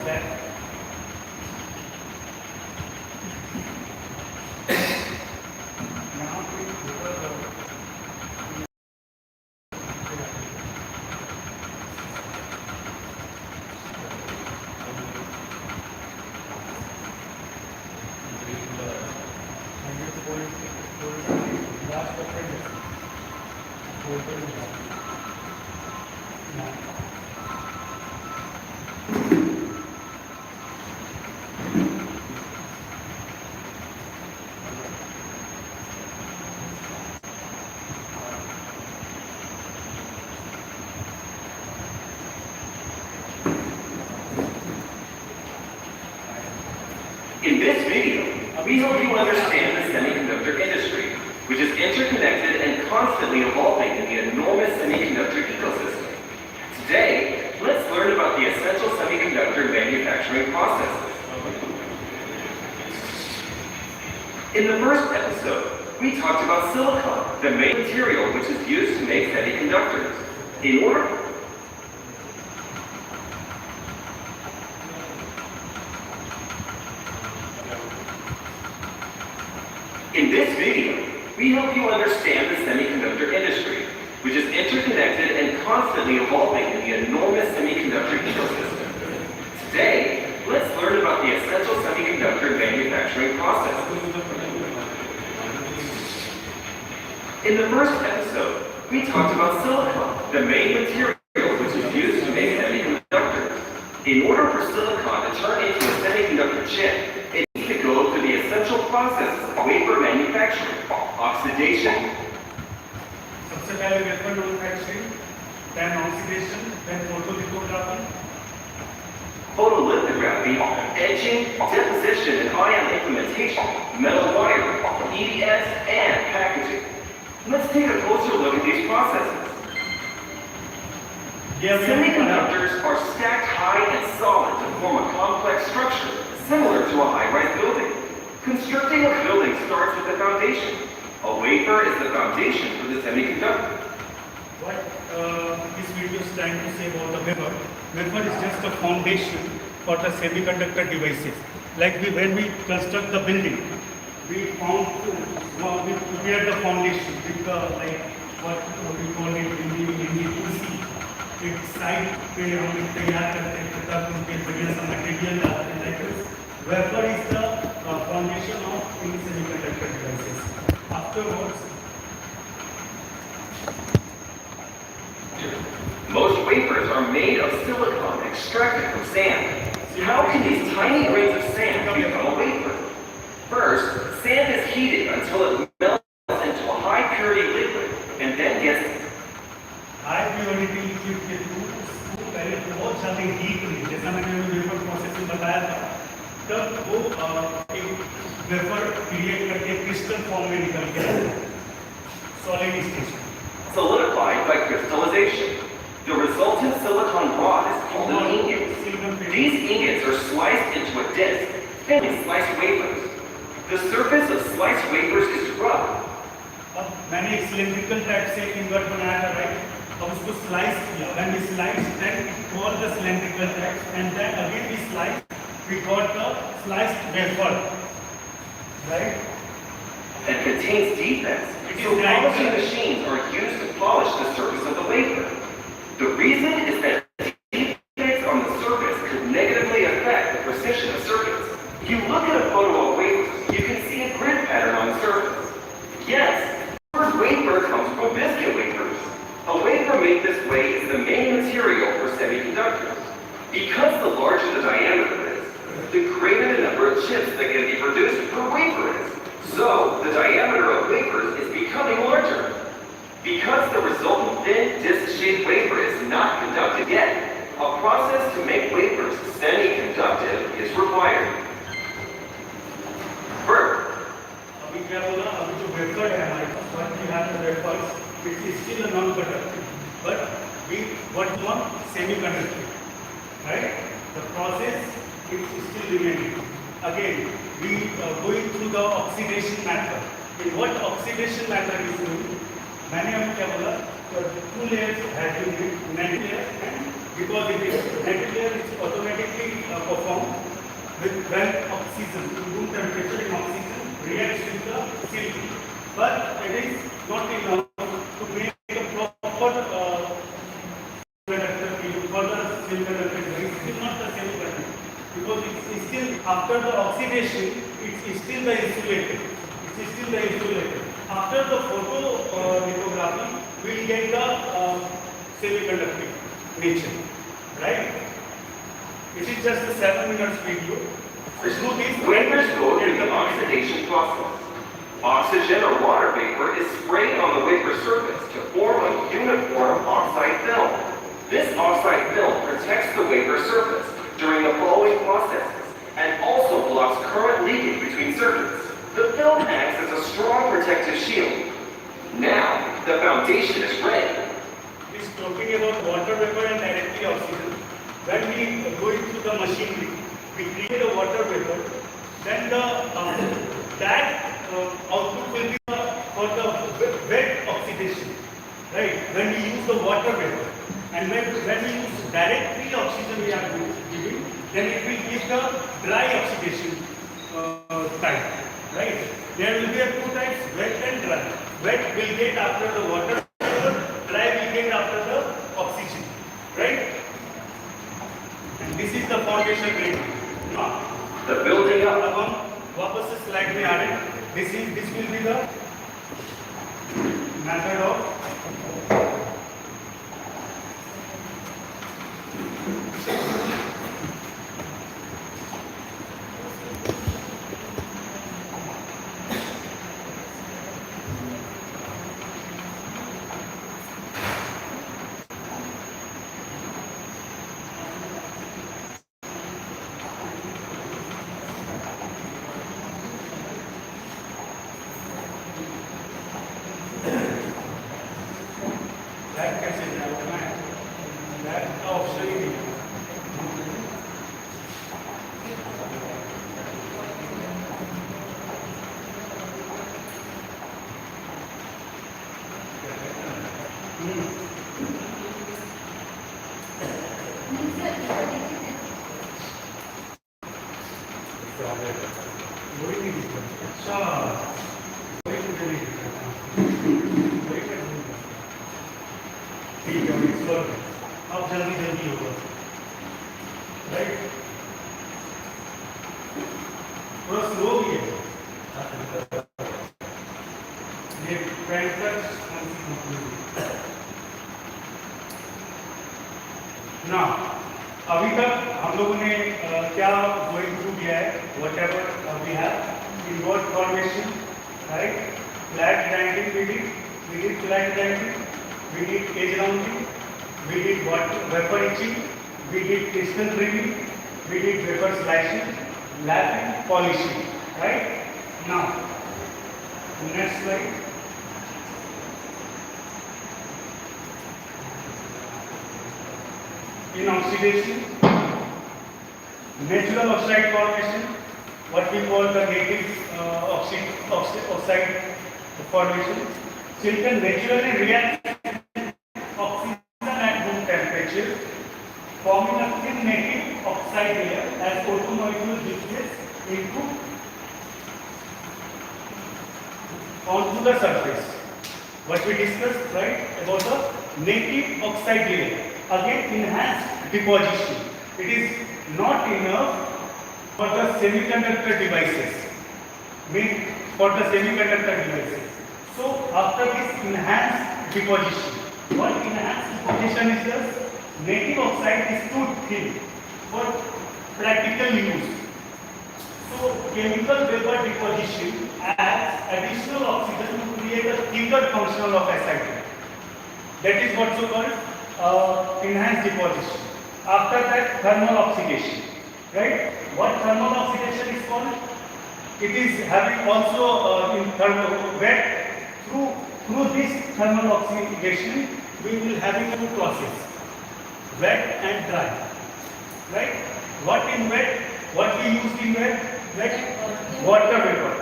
that In this video, we hope you understand the semiconductor industry, which is interconnected and constantly evolving in the enormous semiconductor ecosystem. Today, let's learn about the essential semiconductor manufacturing processes. In the first episode, we talked about silicon, the main material which is used to make semiconductors. In this video, we help you understand the semiconductor industry, which is interconnected and constantly evolving in the enormous semiconductor ecosystem. Today, let's learn about the essential semiconductor manufacturing processes. In the first episode, we talked about silicon, the main material which is used to make semiconductors. In order for silicon to turn into a semiconductor chip, it needs to go through the essential processes of wafer manufacturing, oxidation, सबसे पहले wafer manufacturing, then oxidation, then photolithography, photolithography, etching, deposition and ion implementation, metal wiring, EDS, and packaging. Let's take a closer look at these processes. Semiconductors are stacked high and solid to form a complex structure similar to a high-rise building. Constructing a building starts with the foundation. A wafer is the foundation for the semiconductor. What this video is trying to say about the wafer? Wafer is just a foundation for the semiconductor devices. Like when we construct the building, we prepare the foundation with the what we call it in the PC. एक side पे हम तैयार करते हैं तब उनके बढ़िया सा मटेरियल डालते हैं like this. Wafer is the foundation of any semiconductor devices. Afterwards, most wafers are made of silicon extracted from sand. How can these tiny grains of sand become a wafer? First, sand is heated until it melts into a high purity liquid and then gets high purity liquid के through पहले बहुत ज़्यादा heat हुई, जैसा मैंने wafer process में बताया था, तब वो एक वेफर क्रिएट करके क्रिस्टल फॉर्म में निकल के आता है, सॉलिड स्टेज में. Solidified by crystallization. The resultant silicon rod is called an ingot. These ingots are sliced into a disc, thinly sliced wafers. The surface of sliced wafers is rough. अब मैंने एक cylindrical type से invert बनाया था, right? अब उसको slice किया. When we slice, then we got the cylindrical type, and then again we slice, we got the sliced wafer, right? And contains defects. So polishing machines are used to polish the surface of the wafer. The reason is that defects on the surface could negatively affect the precision of circuits. If you look at a photo of wafers, you can see a grid pattern on the surface. Yes, the first wafer comes from biscuit wafers. A wafer made this way is the main material for semiconductors. Because the larger the diameter is, the greater the number of chips that can be produced per wafer is. So, the diameter of wafers is becoming larger. Because the resultant thin, disc-shaped wafer is not conductive yet, a process to make wafers semi-conductive is required. First, अभी क्या बोला? अभी जो wafer है हमारे पास, what we have the wafers, it is still a non-conductor, but we want semi-conductor, right? The process is still remaining. Again, we going through the oxidation method. In what oxidation method is doing? मैंने अभी क्या बोला? Two layers had been made, many layers, and because it is net layer is automatically performed with when oxygen, room temperature in oxygen reacts with the silk. But it is not enough to make a proper conductor for the semiconductor. It is not the semiconductor because it is still after the oxidation, it is still the insulated. It is still the insulated. After the photo lithography, we will get the semiconductor nature, right? It is just a 7 minutes video. Wafers go through the oxidation process. Oxygen or water vapor is sprayed on the wafer surface to form a uniform oxide film. This oxide film protects the wafer surface during the following processes and also blocks current leakage between circuits. The film acts as a strong protective shield. Now, the foundation is ready. Is talking about water vapor and directly oxygen. When we go into the machinery, we create a water vapor, then the output will be for the wet oxidation, right? When we use the water vapor, and when we use directly oxygen we are giving, then it will give the dry oxidation type, right? There will be two types, wet and dry. Wet will get after the water vapor, dry will get after the oxygen, right? And this is the foundation grade. The building up. अब हम वापस से slide में आ रहे हैं. This will be the method of अब जल्दी होगा, राइट? थोड़ा स्लो भी है ये ना. अभी तक हम लोगों ने क्या गोइंग थ्रू किया है, whatever we have invert formation, right? Flat grinding we did flat grinding, we did edge rounding, we did vapor etching, we did crystal trimming, we did vapor slicing, lapping, polishing, right? Now, next slide. In oxidation, natural oxide formation, what we call the native oxide formation. Silicon naturally reacts oxygen at room temperature, forming a thin native oxide layer as O2 molecule diffuses into onto the surface. What we discussed, right, about the native oxide layer. Again, enhanced deposition. It is not enough for the semiconductor devices. So, after this enhanced deposition, what enhanced deposition is this? Native oxide is too thin for practical use. So, chemical vapor deposition adds additional oxygen to create a thicker functional of SiO2. That is what so called enhanced deposition. After that, thermal oxidation, right? What thermal oxidation is called? It is having also in thermal wet. Through this thermal oxidation, we will having two process, wet and dry, right? What in wet? What we used in wet? Water vapor.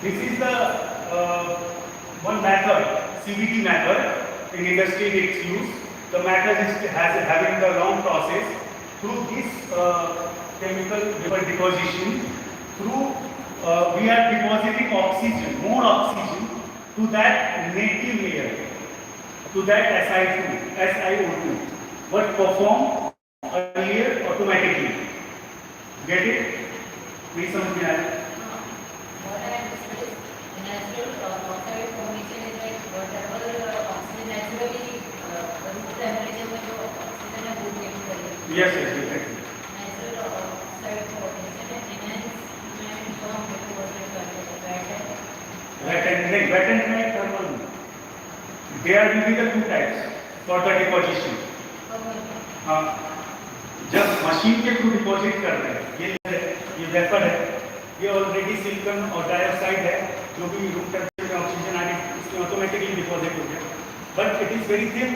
This is the one method. CVD method. In industry it's used. The method is having the long process. Through this chemical vapor deposition, we are depositing oxygen, more oxygen to that native layer, to that SiO2, but perform earlier automatically. Get it? नहीं समझ में आया? What I understood is natural oxide formation is like whatever oxygen naturally room temperature में जो oxygen है वो get करेगा. Yes, exactly. Natural oxide formation and enhancement from deposit करते हैं. Wet and dry thermal. There will be the two types for the deposition. जब machine के through deposit कर रहे हैं, ये वेपर है, ये ऑलरेडी सिलिकॉन और डाइऑक्साइड है, जो भी रूम टेम्परेचर में ऑक्सीजन आ गई इसमें ऑटोमेटिकली डिपॉजिट हो गया, but it is very thin,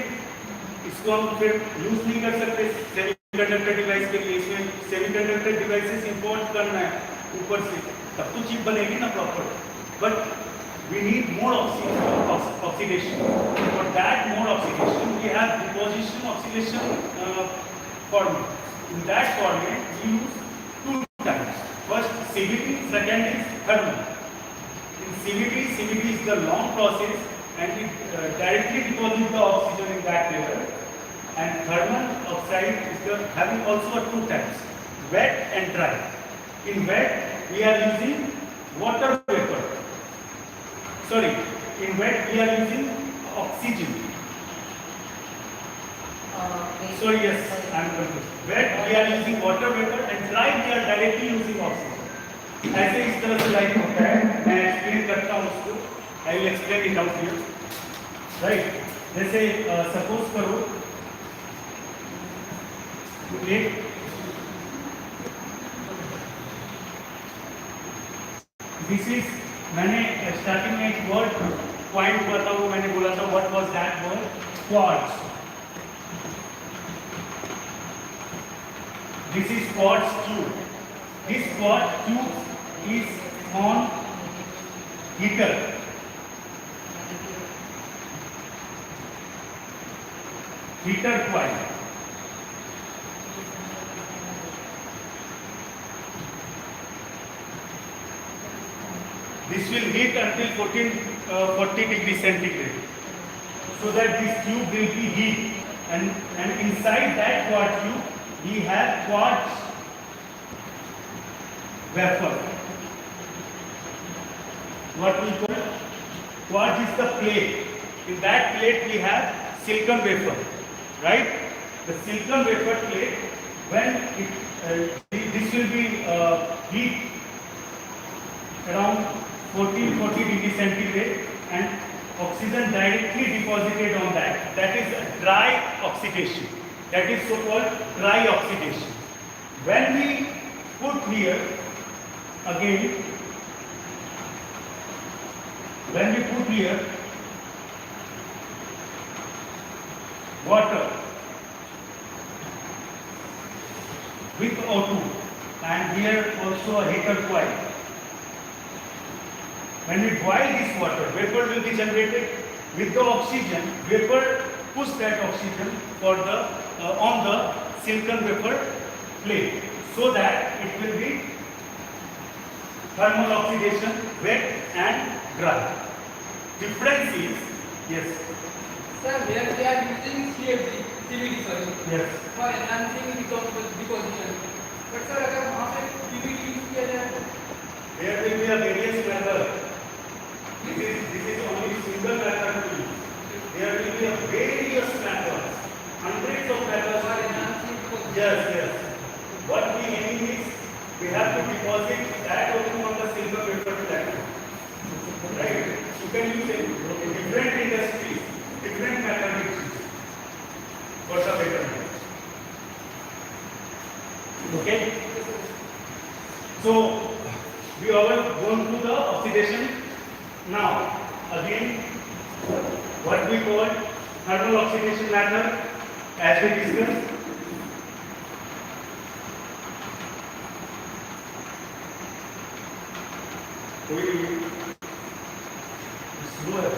इसको हम फिर यूज नहीं कर सकते सेमीकंडक्टर डिवाइस के लिए. इसमें सेमीकंडक्टर डिवाइसेस इंपोर्ट करना है ऊपर से, तब तो चिप बनेगी ना proper, but we need more oxidation. For that more oxidation, we have deposition oxidation format. In that format, we use two types. First CVD, second is thermal. In CVD is the long process and it directly deposits the oxygen in that layer. And thermal oxide is having also two types, wet and dry. In wet, we are using water vapor. Sorry, in wet we are using oxygen. Sorry, yes, I am confused. Wet we are using water vapor and dry we are directly using oxygen. ऐसे इस तरह से light होता है, मैं explain करता हूँ उसको. I will explain it out here. Right? जैसे सपोज करो, एक दिस इज, मैंने स्टार्टिंग में एक वर्ड पॉइंट हुआ था, वो मैंने बोला था what was that word, quartz. This is quartz tube. This quartz tube is on heater. Heater coil. This will heat until 40 degrees centigrade, so that this tube will be heat, and inside that quartz tube we have quartz vapor. What we call quartz is the plate. In that plate we have silicon vapor, right? The silicon vapor plate, when this will be heat around 40 degree centigrade, and oxygen directly deposited on that. That is a dry oxidation. That is so called dry oxidation. When we put here again, when we put here water with O2 and here also a heater coil. When we boil this water, vapor will be generated with the oxygen. Vapor push that oxygen for the on the silicon vapor plate, so that it will be thermal oxidation, wet and dry. Difference is, yes. Sir, where we are using CVD, sorry. Yes. For enhancing deposition. But sir, अगर वहाँ पे CVD use किया जाए, There will be a various method. This is only single method to use. There will be a various methods, hundreds of methods. for enhancing deposition. Yes. What we aim is, we have to deposit that O2 on the silicon vapor platform. Right? You can use it in different industries, different methods for the betterment. Okay? So, we are going through the oxidation. Now, again, what we call thermal oxidation method, as we discussed. Slow है.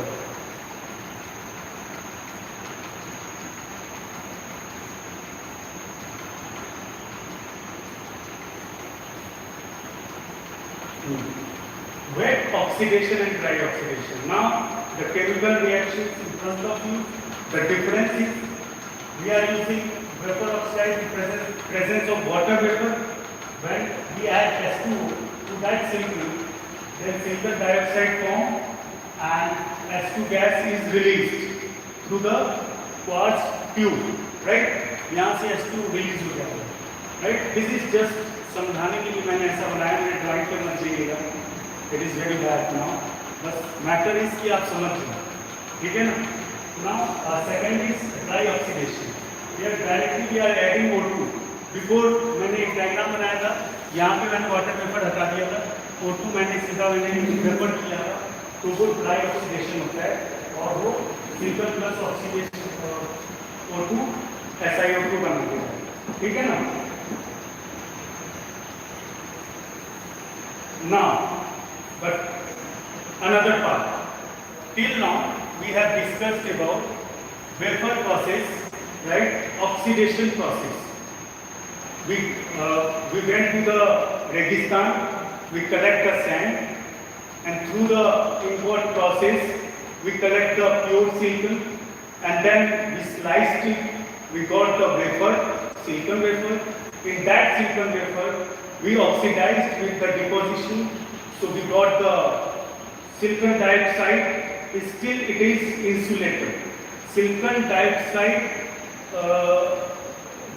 Wet oxidation and dry oxidation. Now, the chemical reactions in front of you, the difference is we are using vapor oxide in presence of water vapor. When we add H2O to that silicon, then silicon dioxide form and H2 gas is released through the quartz tube, right? यहाँ से H2 release हो जाता है, right? This is just समझाने के लिए मैंने ऐसा बनाया, मैंने ड्राइव करना चाहिएगा. It is very bad now. बस मैटर इज कि आप समझ जाओ, ठीक है ना? Now second is dry oxidation. Here directly we are adding O2. Before मैंने एक डायग्राम बनाया था, यहाँ पे मैंने वाटर वेपर हटा दिया था, O2 मैंने सीधा वेपर किया था, तो वो ड्राई ऑक्सीडेशन होता है और वो simple plus oxidation O2 SiO2 बना देता है, ठीक है ना? Now, but another part. Till now, we have discussed about vapor process, right? Oxidation process. We went to the Registan, we collect the sand, and through the inward process, we collect the pure silicon, and then we sliced it. We got the vapor, silicon vapor. In that silicon vapor, we oxidized with the deposition, so we got the silicon dioxide. Still it is insulated. Silicon dioxide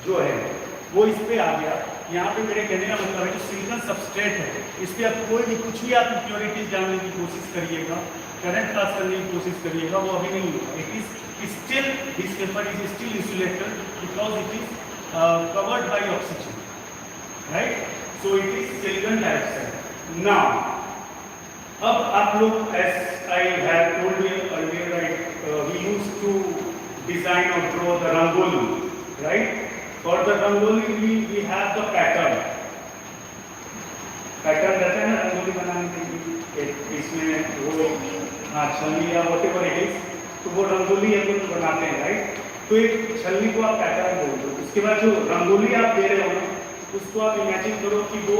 जो है वो इस पे आ गया. यहाँ पे मेरे कहने का मतलब है कि सिलिकॉन सबस्ट्रेट है, इस पे आप कोई भी कुछ भी आप इम्प्योरिटीज जानने की कोशिश करिएगा, करंट पास करने की कोशिश करिएगा, वो अभी नहीं होगा. It is still, this paper is still insulated because it is covered by oxygen, right? So it is silicon dioxide. Now अब आप लोग, as I have told you earlier, right, we used to design or draw the rangoli, right? For the rangoli we have the pattern. Pattern रहता है ना रंगोली बनाने के लिए, इसमें वो छलनी या whatever it is, तो वो रंगोली हम लोग बनाते हैं, राइट? तो एक छलनी को आप पैटर्न बोल दो, उसके बाद जो रंगोली आप दे रहे हो ना, उसको आप इमेजिन करो कि वो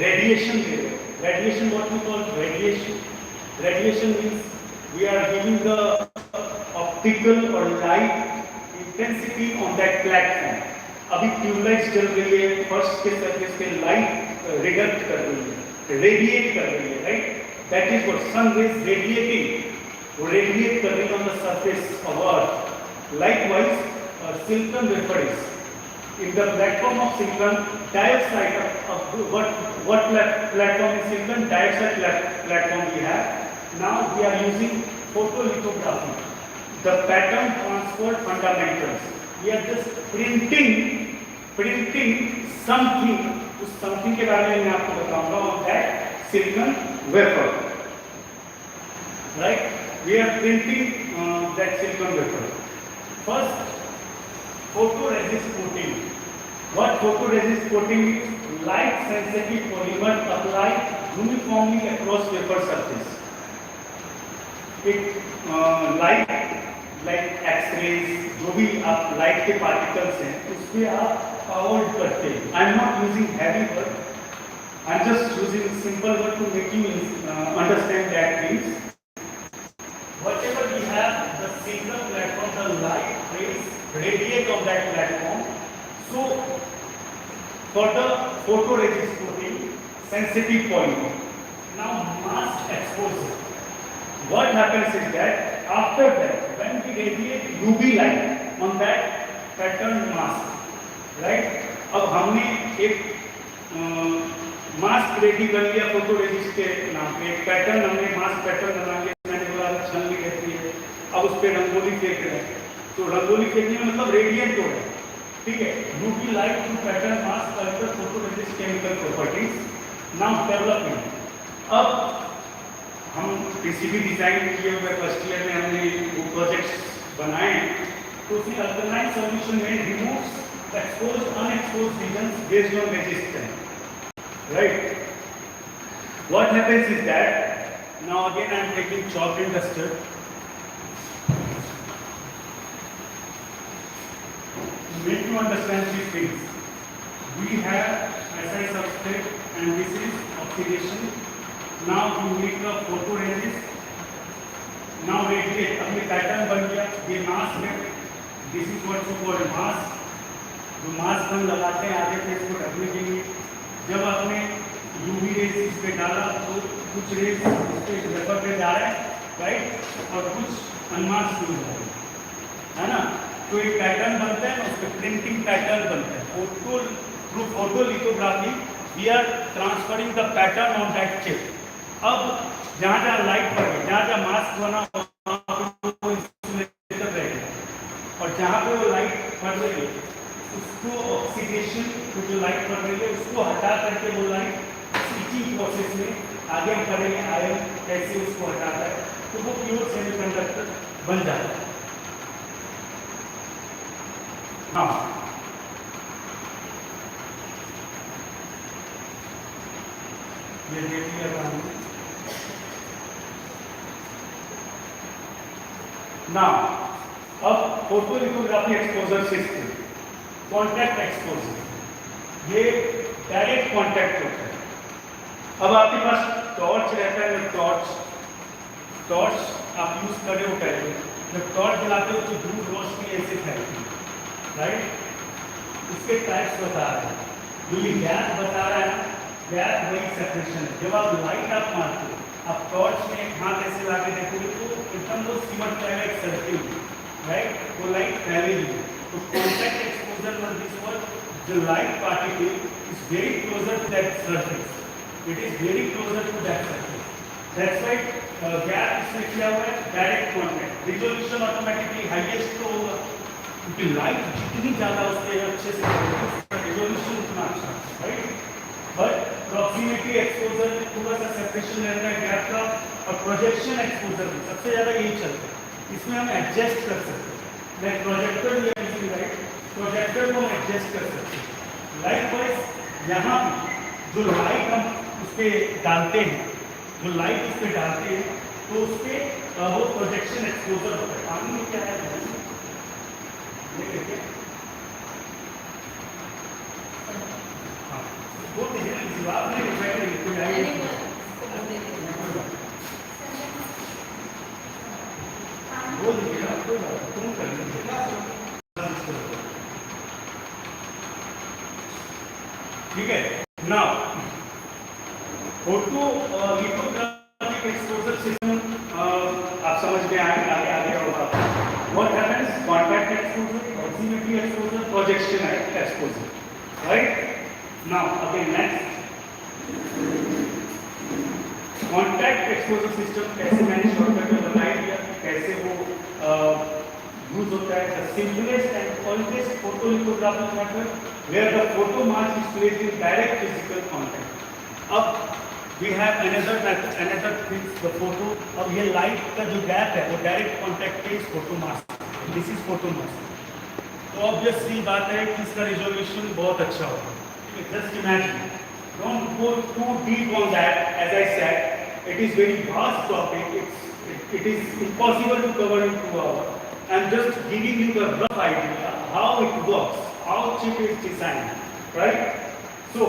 रेडिएशन दे रहे हो. Radiation, what we call radiation. Radiation means we are giving the optical or light intensity on that platform. अभी ट्यूबलाइट्स जल रही है, फर्स्ट के सरफेस पे लाइट रिडक्ट कर रही है, रेडिएट कर रही है, right? That is what sun rays radiating, वो रेडिएट कर रही है on the surface of earth. Likewise silicon vapour is in the platform of silicon dioxide what platform is silicon dioxide platform we have. Now we are using photolithography, the pattern transfer fundamentals. We are just printing something, उस something के बारे में मैं आपको बताऊंगा on that silicon wafer, right? We are printing that silicon wafer. First, photoresist coating. What photoresist coating is? Light sensitive polymer applied uniformly across wafer surface. It light like X-rays, जो भी आप light के particles हैं, उसपे आप avoid करते हैं. I am not using heavy word. I am just using simple word to make you understand that things. Whatever we have, the signal platform, the light rays radiate on that platform. So for the photoresist coating, sensitive polymer. Now mask exposure. What happens is that after that, when we radiate UV light on that pattern mask, right? अब हमने एक mask ready कर लिया photoresist के नाम पे, एक pattern हमने मास्क पैटर्न बना लिया, मैंने बोला छलनी कहती है. अब उस पर रंगोली फेंक रहे हैं, तो रंगोली फेंकने में मतलब रेडिएंट हो रहा है, ठीक है? UV light to pattern mask alter photoresist chemical properties. Now development. अब हम पीसीबी डिजाइन किए हुए फर्स्ट ईयर में हमने वो प्रोजेक्ट्स बनाए, तो उसमें अल्कलाइन सॉल्यूशन में removes exposed unexposed reasons based on resistance, right? What happens is that now again I am taking chalk and duster. Make you understand these things. We have SI substrate and this is oxidation Now you make a photoresist. Now radiate. अब ये pattern बन गया, ये mask है. This is what you call mask. जो mask हम लगाते हैं आगे फेस को ढकने के लिए. जब आपने यूवी रेज इस पे डाला तो कुछ रेज इस पे वेपर पे जा रहा है, राइट, और कुछ अनमास्क हो रहा है ना. तो एक पैटर्न बनता है, उस पर प्रिंटिंग पैटर्न बनता है. Through photolithography we are transferring the pattern on that chip. अब जहाँ जहाँ लाइट पड़ गई, जहाँ जहाँ मास्क बना वो इंसुलेटर रहेगा, और जहाँ पे वो लाइट पड़ रही है उसको ऑक्सीडेशन, जो लाइट पड़ रही है उसको हटा करके वो लाइट स्विचिंग प्रोसेस में आगे हम करेंगे आयन कैसे उसको हटाता है, तो वो प्योर सेमीकंडक्टर बन जाता है. हाँ, ये देख लिया था हमने. Now, अब photolithography exposure system, contact exposure, ये डायरेक्ट कॉन्टैक्ट होता है. अब आपके पास टॉर्च रहता है, टॉर्च आप यूज कर रहे हो पहले, जब टॉर्च जलाते हो तो दूर रोशनी ऐसे फैलती है, राइट. उसके टाइप्स बता रहे हैं, जो ये गैस बता रहा है ना, गैस वही सेपरेशन है. जब आप लाइट आप मारते हो, आप टॉर्च में एक हाथ ऐसे ला के देखोगे तो एकदम वो सिमट जाएगा एक सर्किल, राइट, वो लाइट फैलेगी. तो कॉन्टैक्ट एक्सपोजर में this one, the light particle is very closer to that surface. It is very closer to that surface. That's why gap इसमें किया हुआ है direct contact. Resolution automatically highest तो होगा, क्योंकि light जितनी ज़्यादा उसके अच्छे से resolution उतना अच्छा, right? But proximity exposure में थोड़ा सा separation रहता है gap का, और projection exposure में सबसे ज़्यादा यही चलता है. इसमें हम adjust कर सकते हैं. Like projector we are using, right? Projector को हम एडजस्ट कर सकते हैं. लाइकवाइज यहाँ पे जो लाइट हम उस पर डालते हैं, जो लाइट उस पर डालते हैं तो उस पर वो प्रोजेक्शन एक्सपोजर होता है. पानी में क्या है ये देखिए, हाँ वो देखिए जवाब नहीं वो देखिएगा तुम कर लीजिए, ठीक है. नाउ फोटोलिथोग्राफिक एक्सपोजर सिस्टम आप समझ में आगे आगे होगा. What happens, contact exposure, proximity exposure, projection exposure, right. Now again next, contact exposure system कैसे मैंने शॉर्टकट में बता दिया कैसे वो यूज होता है. The simplest and oldest photolithographic method where the photo mask is placed in direct physical contact. अब we have another thing, the photo. अब ये light का जो gap है वो direct contact is photo mask. This is photo mask. तो obviously बात है कि इसका resolution बहुत अच्छा होगा. Just imagine. Don't go too deep on that. As I said, it is very vast topic. It is impossible to cover in 2 hours. I'm just giving you the rough idea how it works. How chip is designed, right? So,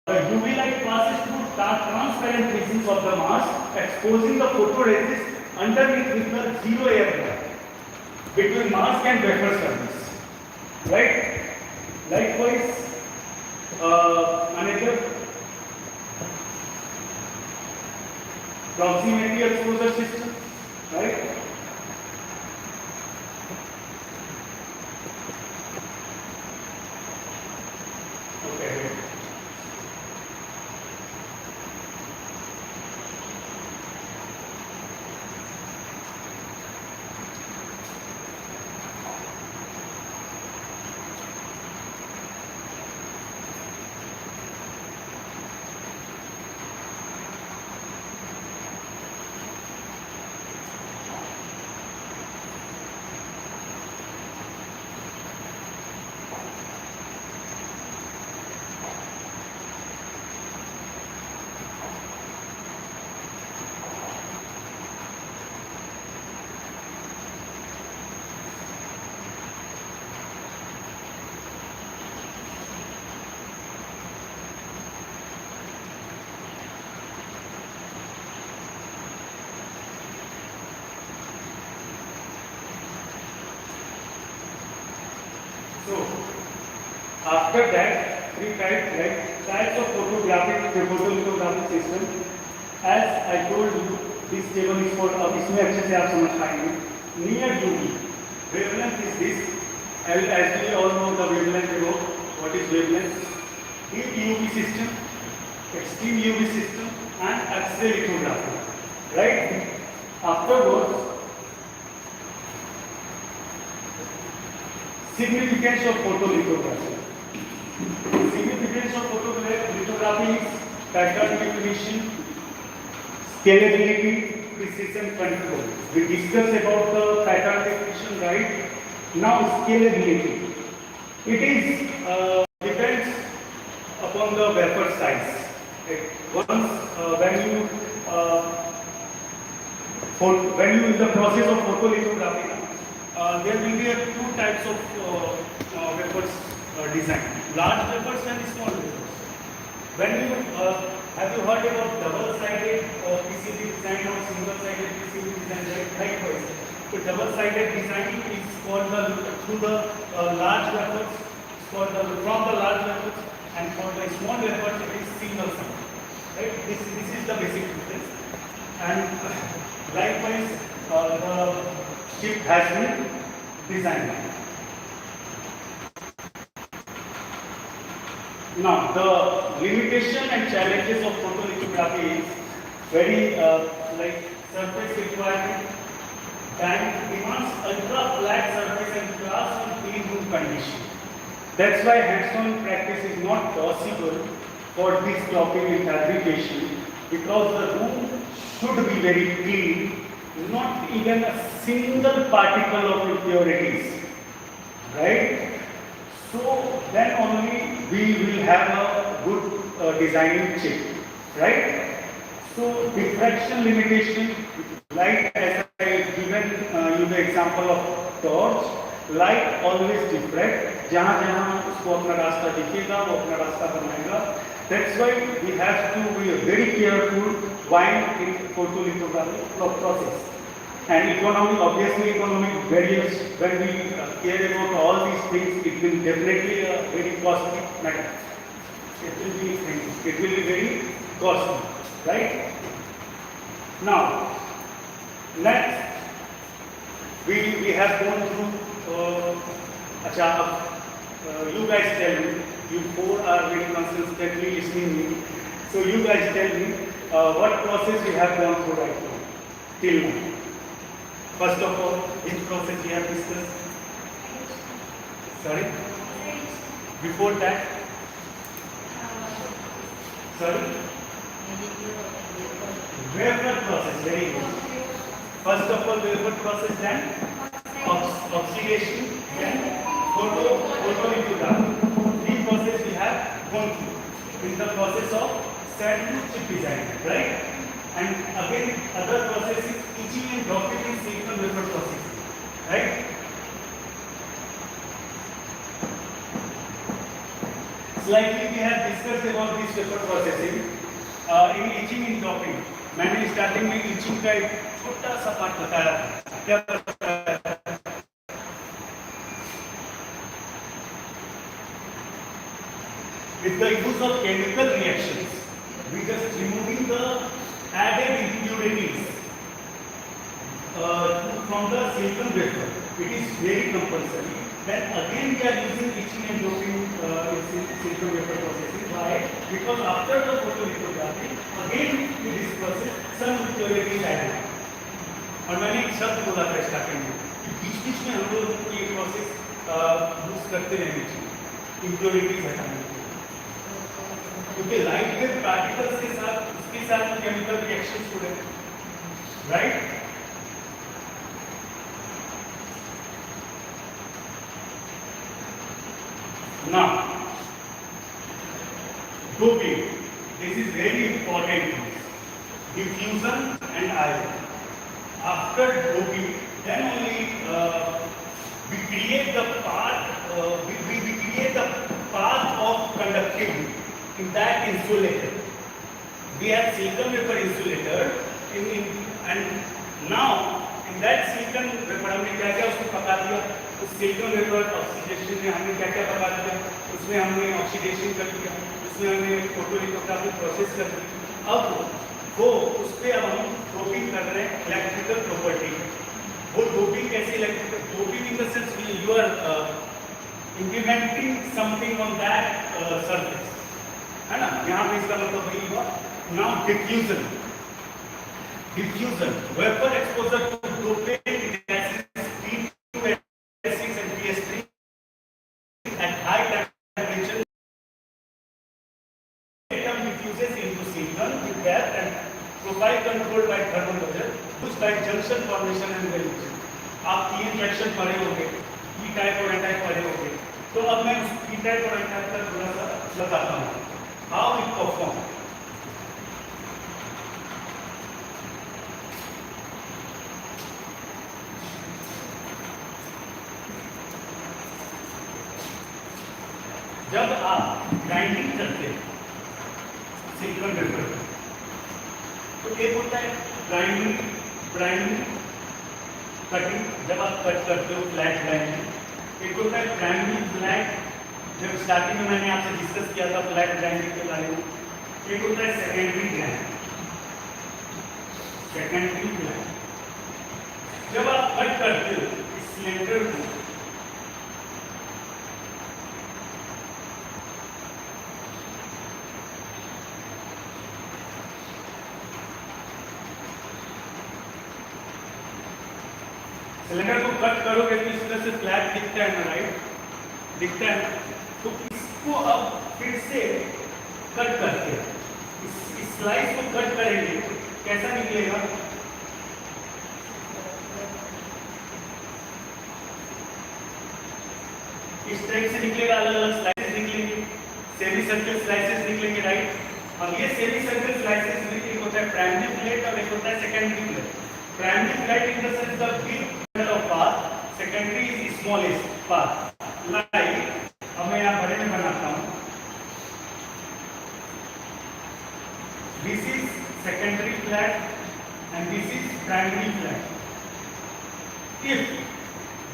the UV light passes through transparent regions of the mask, exposing the photoresist underneath with the zero air gap between mask and wafer surface, right? Likewise, another proximity exposure system, right? After that, we type like types of photolithographic system. As I told you, this table is for अब इसमें अच्छे से आप समझ पाएंगे. Near UV, wavelength is this. As we all know the wavelength below. What is wavelength? Deep UV system, extreme UV system, and X-ray lithography. Right? Afterwards, significance of photolithography. Significance of photolithography is pattern definition, scalability, precision control. We discussed about the pattern definition, right? Now scalability. It is depends upon the wafer size. Once when you in the process of photolithography, there will be two types of wafers design: large wafers and small wafers. When you have you heard about double-sided PCB design or single-sided PCB design? Likewise, so double-sided design is for the through the large wafers, from the large wafers, and for the small wafers it is single-sided. Right? This is the basic difference. And likewise, the chip has been designed. Now, the limitation and challenges of photolithography is very like surface requirement, and demands ultra flat surface and class 1 clean room condition. That's why hands-on practice is not possible for this topic in fabrication, because the room should be very clean, not even a single particle of impurities, right? So then only we will have a good designing chip, right? So diffraction limitation, like as I given you the example of torch, light always diffract. जहाँ जहाँ उसको अपना रास्ता दिखेगा वो अपना रास्ता बनाएगा. That's why we have to be very careful while in photolithography process. And economic, obviously economic barriers, when we care about all these things, it will definitely a very costly matter. It will be very costly, right? Now, next, we have gone through, you guys tell me, you four are very consistently listening me. So you guys tell me what process we have gone through right now, till now. First of all, which process we have discussed? Sorry? Before that? Sorry? Wafer process, very good. First of all, wafer process, then oxidation, then photolithography. Three process we have gone through in the process of sand to chip design, right? And again, other process is etching and dropping in silicon wafer process, right? Slightly we have discussed about this wafer processing. In etching and dropping, मैंने starting में etching का एक छोटा सा part बताया था. क्या बताया था? With the use of chemical reactions, we just removing the added impurities from the silicon wafer. It is very compulsory. Then again we are using etching and doping in silicon wafer processing. Why? Because after the photolithography, again in this process some impurities added. और मैंने एक शब्द बोला था starting में, बीच-बीच में हम लोग ये प्रोसेस यूज करते रहने चाहिए impurities हटाने के लिए, क्योंकि लाइट वेव पार्टिकल्स के साथ उसके साथ केमिकल रिएक्शंस हो रहे हैं, right? Now, doping. This is very important. Diffusion and ion. After doping, then only we create the path. We create the path of conductivity in that insulator. We have silicon wafer insulator and now in that silicon wafer हमने क्या किया, उसको पका दिया. उस silicon vapour oxidation में हमने क्या क्या बता दिया, उसमें हमने ऑक्सीडेशन कर दिया, उसमें हमने फोटोलिथोग्राफी प्रोसेस कर दी। अब वो उस पर अब हम डोपिंग कर रहे हैं इलेक्ट्रिकल प्रॉपर्टी। वो डोपिंग कैसे electrical doping in the sense you are implementing something on that surface, है ना। यहाँ पे इसका मतलब वही हुआ। Now diffusion, diffusion vapour exposure to dopant gases P2S6 and PS3 at high temperature. Atom diffuses into silicon with depth and profile controlled by thermal pressure, pushed by junction formation and evolution. आप तीन reaction पढ़े होंगे, P type और N type पढ़े होंगे, तो अब मैं उस पी टाइप और एन टाइप का थोड़ा सा बताता हूँ हाउ इट परफॉर्म। जब आप ग्राइंडिंग करते हैं सिलिकॉन वेपर, तो एक होता है ग्राइंडिंग, कटिंग, जब आप कट करते हो फ्लैट ग्राइंडिंग। एक होता है ग्राइंडिंग फ्लैट, जब स्टार्टिंग में मैंने आपसे डिस्कस किया था फ्लैट ग्राइंडिंग के बारे में। एक होता है सेकेंडरी ग्राइंडिंग, सेकेंडरी ग्राइंडिंग जब आप कट करते हो इस सिलेंडर को, सिलेंडर को कट करोगे तो इस तरह से फ्लैट दिखता है ना, राइट, दिखता है। तो इसको अब फिर से कट करके इस स्लाइस को कट करेंगे, कैसा निकलेगा? इस टाइप से निकलेगा, अलग अलग स्लाइसेस निकलेंगे, सेमी सर्कल स्लाइसेस निकलेंगे, राइट। अब ये सेमी सर्कल स्लाइसेस में एक होता है प्राइमरी प्लेट और एक होता है secondary plate. Primary plate in the sense the big of path, secondary is smallest path. Like, अब मैं यहाँ बड़े में बनाता हूँ। This is secondary flat and this is primary flat. If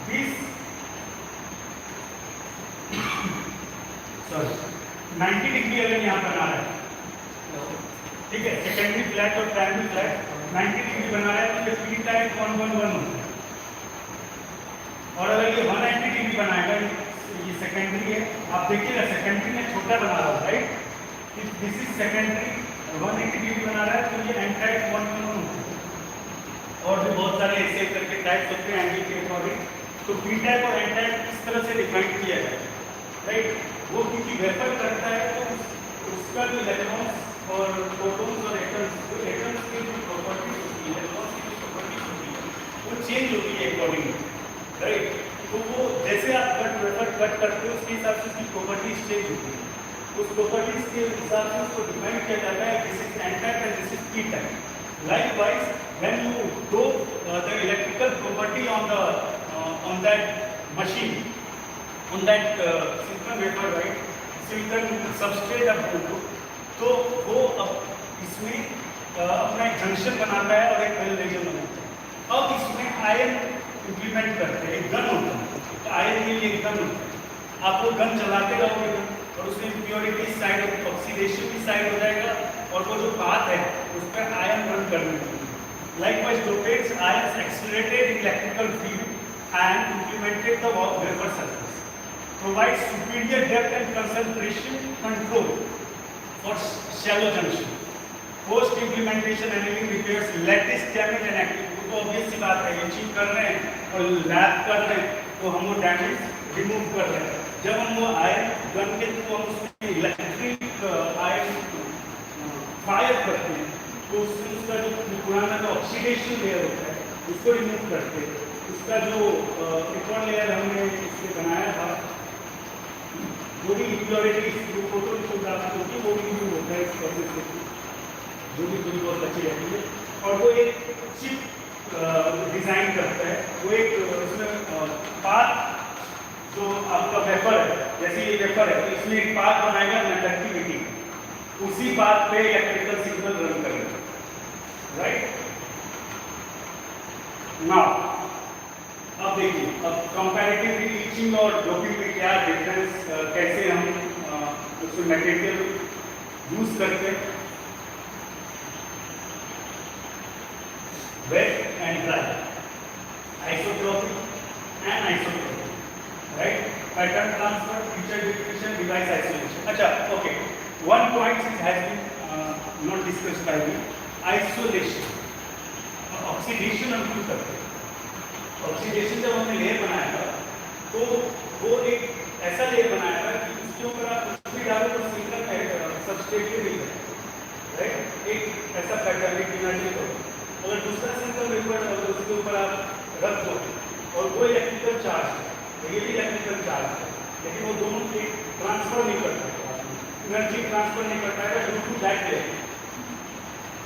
this, sorry, 90 degree अगर यहाँ बना रहा है, ठीक है, सेकेंडरी फ्लैट और प्राइमरी फ्लैट 90 डिग्री बना रहा है, तो ये पी टाइप 111 होता है। और अगर ये 190 डिग्री बनाएगा, ये सेकेंडरी है, आप देखिएगा सेकेंडरी में छोटा बना रहा है, right. If this is secondary 180 degree बना रहा है, तो ये एन टाइप 111 होता है। और भी बहुत सारे ऐसे करके टाइप्स होते हैं एंगल के अकॉर्डिंग। तो पी टाइप और एन टाइप इस तरह से डिफाइन किया जाए, राइट। वो क्योंकि वेपर करता है तो उसका जो इलेक्ट्रॉन्स और प्रोटॉन्स और एटम्स की जो प्रॉपर्टीज होती है, इलेक्ट्रॉन्स की जो प्रॉपर्टीज होती है, वो चेंज होती है अकॉर्डिंगली, राइट। तो वो जैसे आप वेपर कट करते हो उसके हिसाब से उसकी प्रॉपर्टीज चेंज होती है। उस प्रॉपर्टीज के हिसाब से उसको डिफाइन किया जाता है, this is an type and this is P type. Likewise when you do the electrical property on that machine, on that silicon wafer, right, silicon substrate आप बोलो, तो वो अब इसमें अपना एक जंक्शन बनाता है और एक वेल रीजन बनाता है। अब इसमें आयन इंप्लीमेंट करते हैं, एक गन होता है, तो आयन के लिए एक गन होता है। आप वो गन चलाते रहोगे और उसमें इम्प्योरिटी साइड, ऑक्सीडेशन की साइड हो जाएगा, और वो जो पाथ है उस पर आयन रन करने लगेंगे। Likewise, dopates ions accelerated electrical field and implemented the wafer surface. Provides superior depth and concentration control for shallow junction. Post implementation annealing repairs lattice damage and activity. तो obvious सी बात है, ये चीज कर रहे हैं और लैब कर रहे हैं, तो हम वो डैमेज रिमूव कर रहे हैं। जब हम वो आयन गन के थ्रू हम उसमें इलेक्ट्रिक आयन फायर करते हैं, तो उसमें उसका जो पुराना जो ऑक्सीडेशन लेयर होता है उसको रिमूव करते हैं। उसका जो एक और लेयर हमने इसमें बनाया था, वो भी इम्प्योरिटीज जो फोटोलिथोग्राफी होती है वो भी रिमूव होता है इस प्रोसेस से, जो भी थोड़ी बहुत बची रहती है। और वो एक चिप डिजाइन करता है, वो एक उसमें पाथ जो आपका वेपर है, जैसे ये वेपर है तो इसमें एक पाथ बनाएगा कंडक्टिविटी, उसी बात पे इलेक्ट्रिकल सिग्नल रन करेगा, राइट। नाउ अब देखिए अब कंपैरेटिवली ईचिंग और डोपिंग में क्या डिफरेंस, कैसे हम उसमें मटेरियल यूज करते हैं। Wet and dry, isotropic and isotropic, right. Pattern transfer, feature description, device isolation. अच्छा, okay, one point has been not discussed by me, isolation. Oxidation हम क्यों करते हैं? ऑक्सीडेशन जब हमने लेयर बनाया था तो वो एक ऐसा लेयर बनाया था कि उसके ऊपर आप कुछ भी डालो तो सिंगल सबस्ट्रेट नहीं बने, राइट। एक ऐसा पैटर्न एक इमेजिन करो, अगर दूसरा सिंगल वेपर और उसके ऊपर आप रख दो और वो इलेक्ट्रिकल चार्ज है, रियली इलेक्ट्रिकल चार्ज है, लेकिन वो दोनों के ट्रांसफर नहीं कर पाएगा, एनर्जी ट्रांसफर नहीं कर पाएगा due to that layer,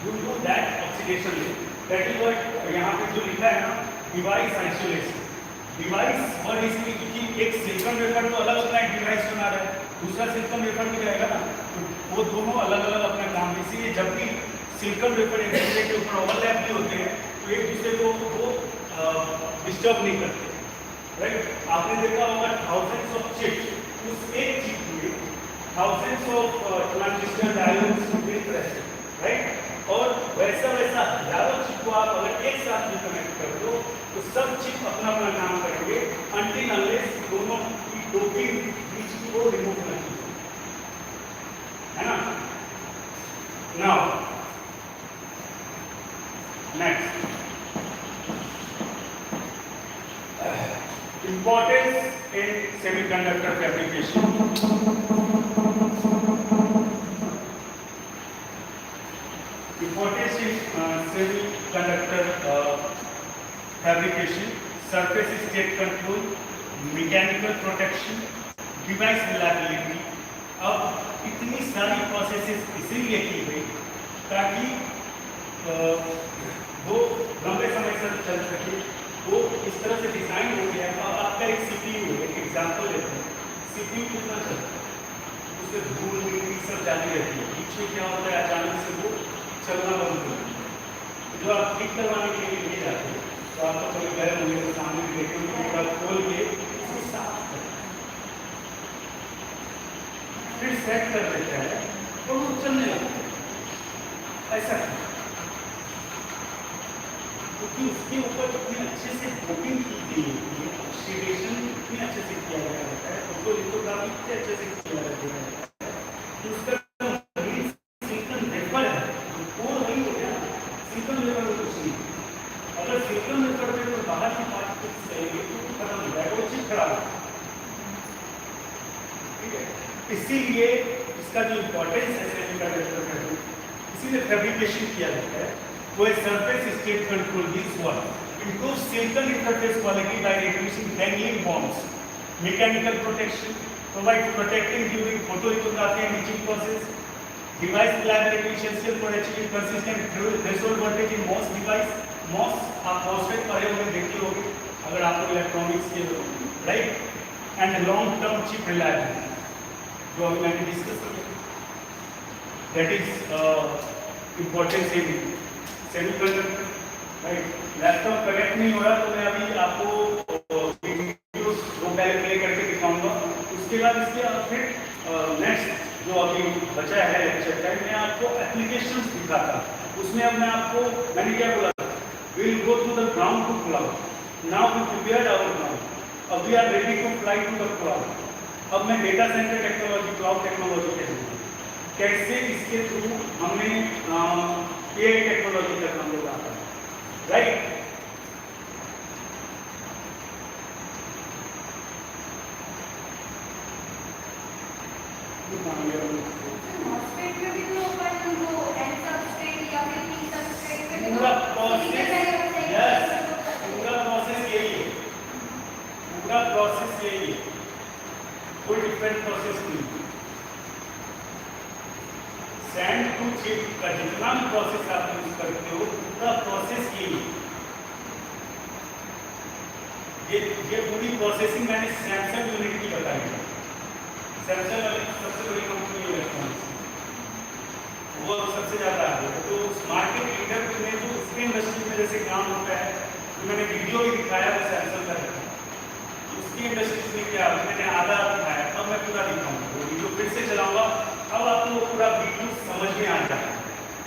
due to that oxidation layer. That is what यहाँ पे जो लिखा है ना, डिवाइस आइसोलेशन। डिवाइस और इसमें क्योंकि एक सिलिकॉन वेफर तो अलग अपना एक डिवाइस बना रहा है, दूसरा सिलिकॉन वेफर भी रहेगा ना, तो वो दोनों अलग अलग अपना काम, इसलिए जब भी सिलिकॉन वेफर एक दूसरे के ऊपर ओवरलैप नहीं होते हैं तो एक दूसरे को वो डिस्टर्ब नहीं करते, राइट। आपने देखा होगा थाउजेंड्स ऑफ चिप्स, उस एक चिप में thousands of transistor diodes, right. और वैसा वैसा हजारों चिप को आप अगर एक साथ में कनेक्ट कर दो तो सब चिप अपना अपना काम करेंगे अनटिल अनलेस दोनों की डोपिंग बीच को रिमूव नहीं, है ना। Now next, importance in semiconductor fabrication. Importance in semiconductor fabrication, surface state control, mechanical protection, device reliability। अब इतनी सारी प्रोसेसेस इसीलिए की गई ताकि वो लंबे समय से चल सके, वो इस तरह से डिजाइन हो गया है। अब आपका एक सीपीयू है, एक एग्जांपल लेते हैं, सीपीयू कितना चलता है, उससे धूल मिट्टी सब जाती रहती है, बीच में क्या होता है अचानक से वो चलना बंद हो जाता है। जो आप ठीक करवाने के लिए ले जाते हैं तो आपको कभी गर्म होने के सामने भी देखे होंगे, एक बार खोल के उसको साफ कर फिर सेट कर देता है और वो चलने लगता है। ऐसा क्योंकि उसके ऊपर इतनी अच्छे से कोटिंग की गई होती है, ऑक्सीडेशन इतनी अच्छे से किया गया रहता है, उसको लिथोग्राफी इतने अच्छे से किया जाता है कि उसका सिलिकॉन वेफर है वो वही हो गया, सिलिकॉन वेफर में कुछ नहीं। अगर सिलिकॉन वेफर में तो बाहर की पार्टिकल्स रहेंगे तो खत्म हो जाएगा, वो चिप खराब है, ठीक है। इसीलिए इसका जो इम्पोर्टेंस है सेमीकंडक्टर का, इसीलिए फैब्रिकेशन किया जाता है। वो surface state control this one improve silicon interface quality by reducing dangling bonds, mechanical protection, provide protecting during photolithography and etching process, device reliability essential for achieving consistent threshold voltage in MOS device। MOS आप MOSFET पढ़े होंगे, देखे होंगे अगर आपको electronics के, right. And long term chip reliability जो अभी मैंने डिस्कस किया, that is importance in semiconductor, right. Laptop connect नहीं हो रहा तो मैं अभी आपको वीडियोस दो पहले प्ले करके दिखाऊंगा, उसके बाद इसके फिर नेक्स्ट जो अभी बचा है लेक्चर टाइम में आपको एप्लीकेशंस दिखाता। उसमें अब मैं आपको, मैंने क्या बोला, we will go to the ground to cloud. Now we prepared our ground, अब we are ready to fly to the cloud. अब मैं data centre technology, cloud technology के थ्रू कैसे इसके थ्रू हमें एआई टेक्नोलॉजी तक हम लोग आता है, राइट। पूरा प्रोसेस, यस, पूरा प्रोसेस यही है, पूरा प्रोसेस यही है, कोई डिफरेंट प्रोसेस नहीं। सैंड टू चिप का जितना भी प्रोसेस आप यूज करते हो पूरा प्रोसेस यही है। ये पूरी प्रोसेसिंग मैंने सैमसंग यूनिट की बताई है। सैमसंग वाली सबसे बड़ी कंपनी है इलेक्ट्रॉनिक्स, वो सबसे ज़्यादा आगे है। तो मार्केट लीडर में जो इसके इंडस्ट्री में जैसे काम होता है, तो मैंने वीडियो भी दिखाया वो सैमसंग का है। इसमें क्या मैंने आधा दिखाया, अब मैं पूरा दिखाऊंगा। वो वीडियो फिर से चलाऊंगा, अब आपको पूरा वीडियो समझ में आ जाएगा।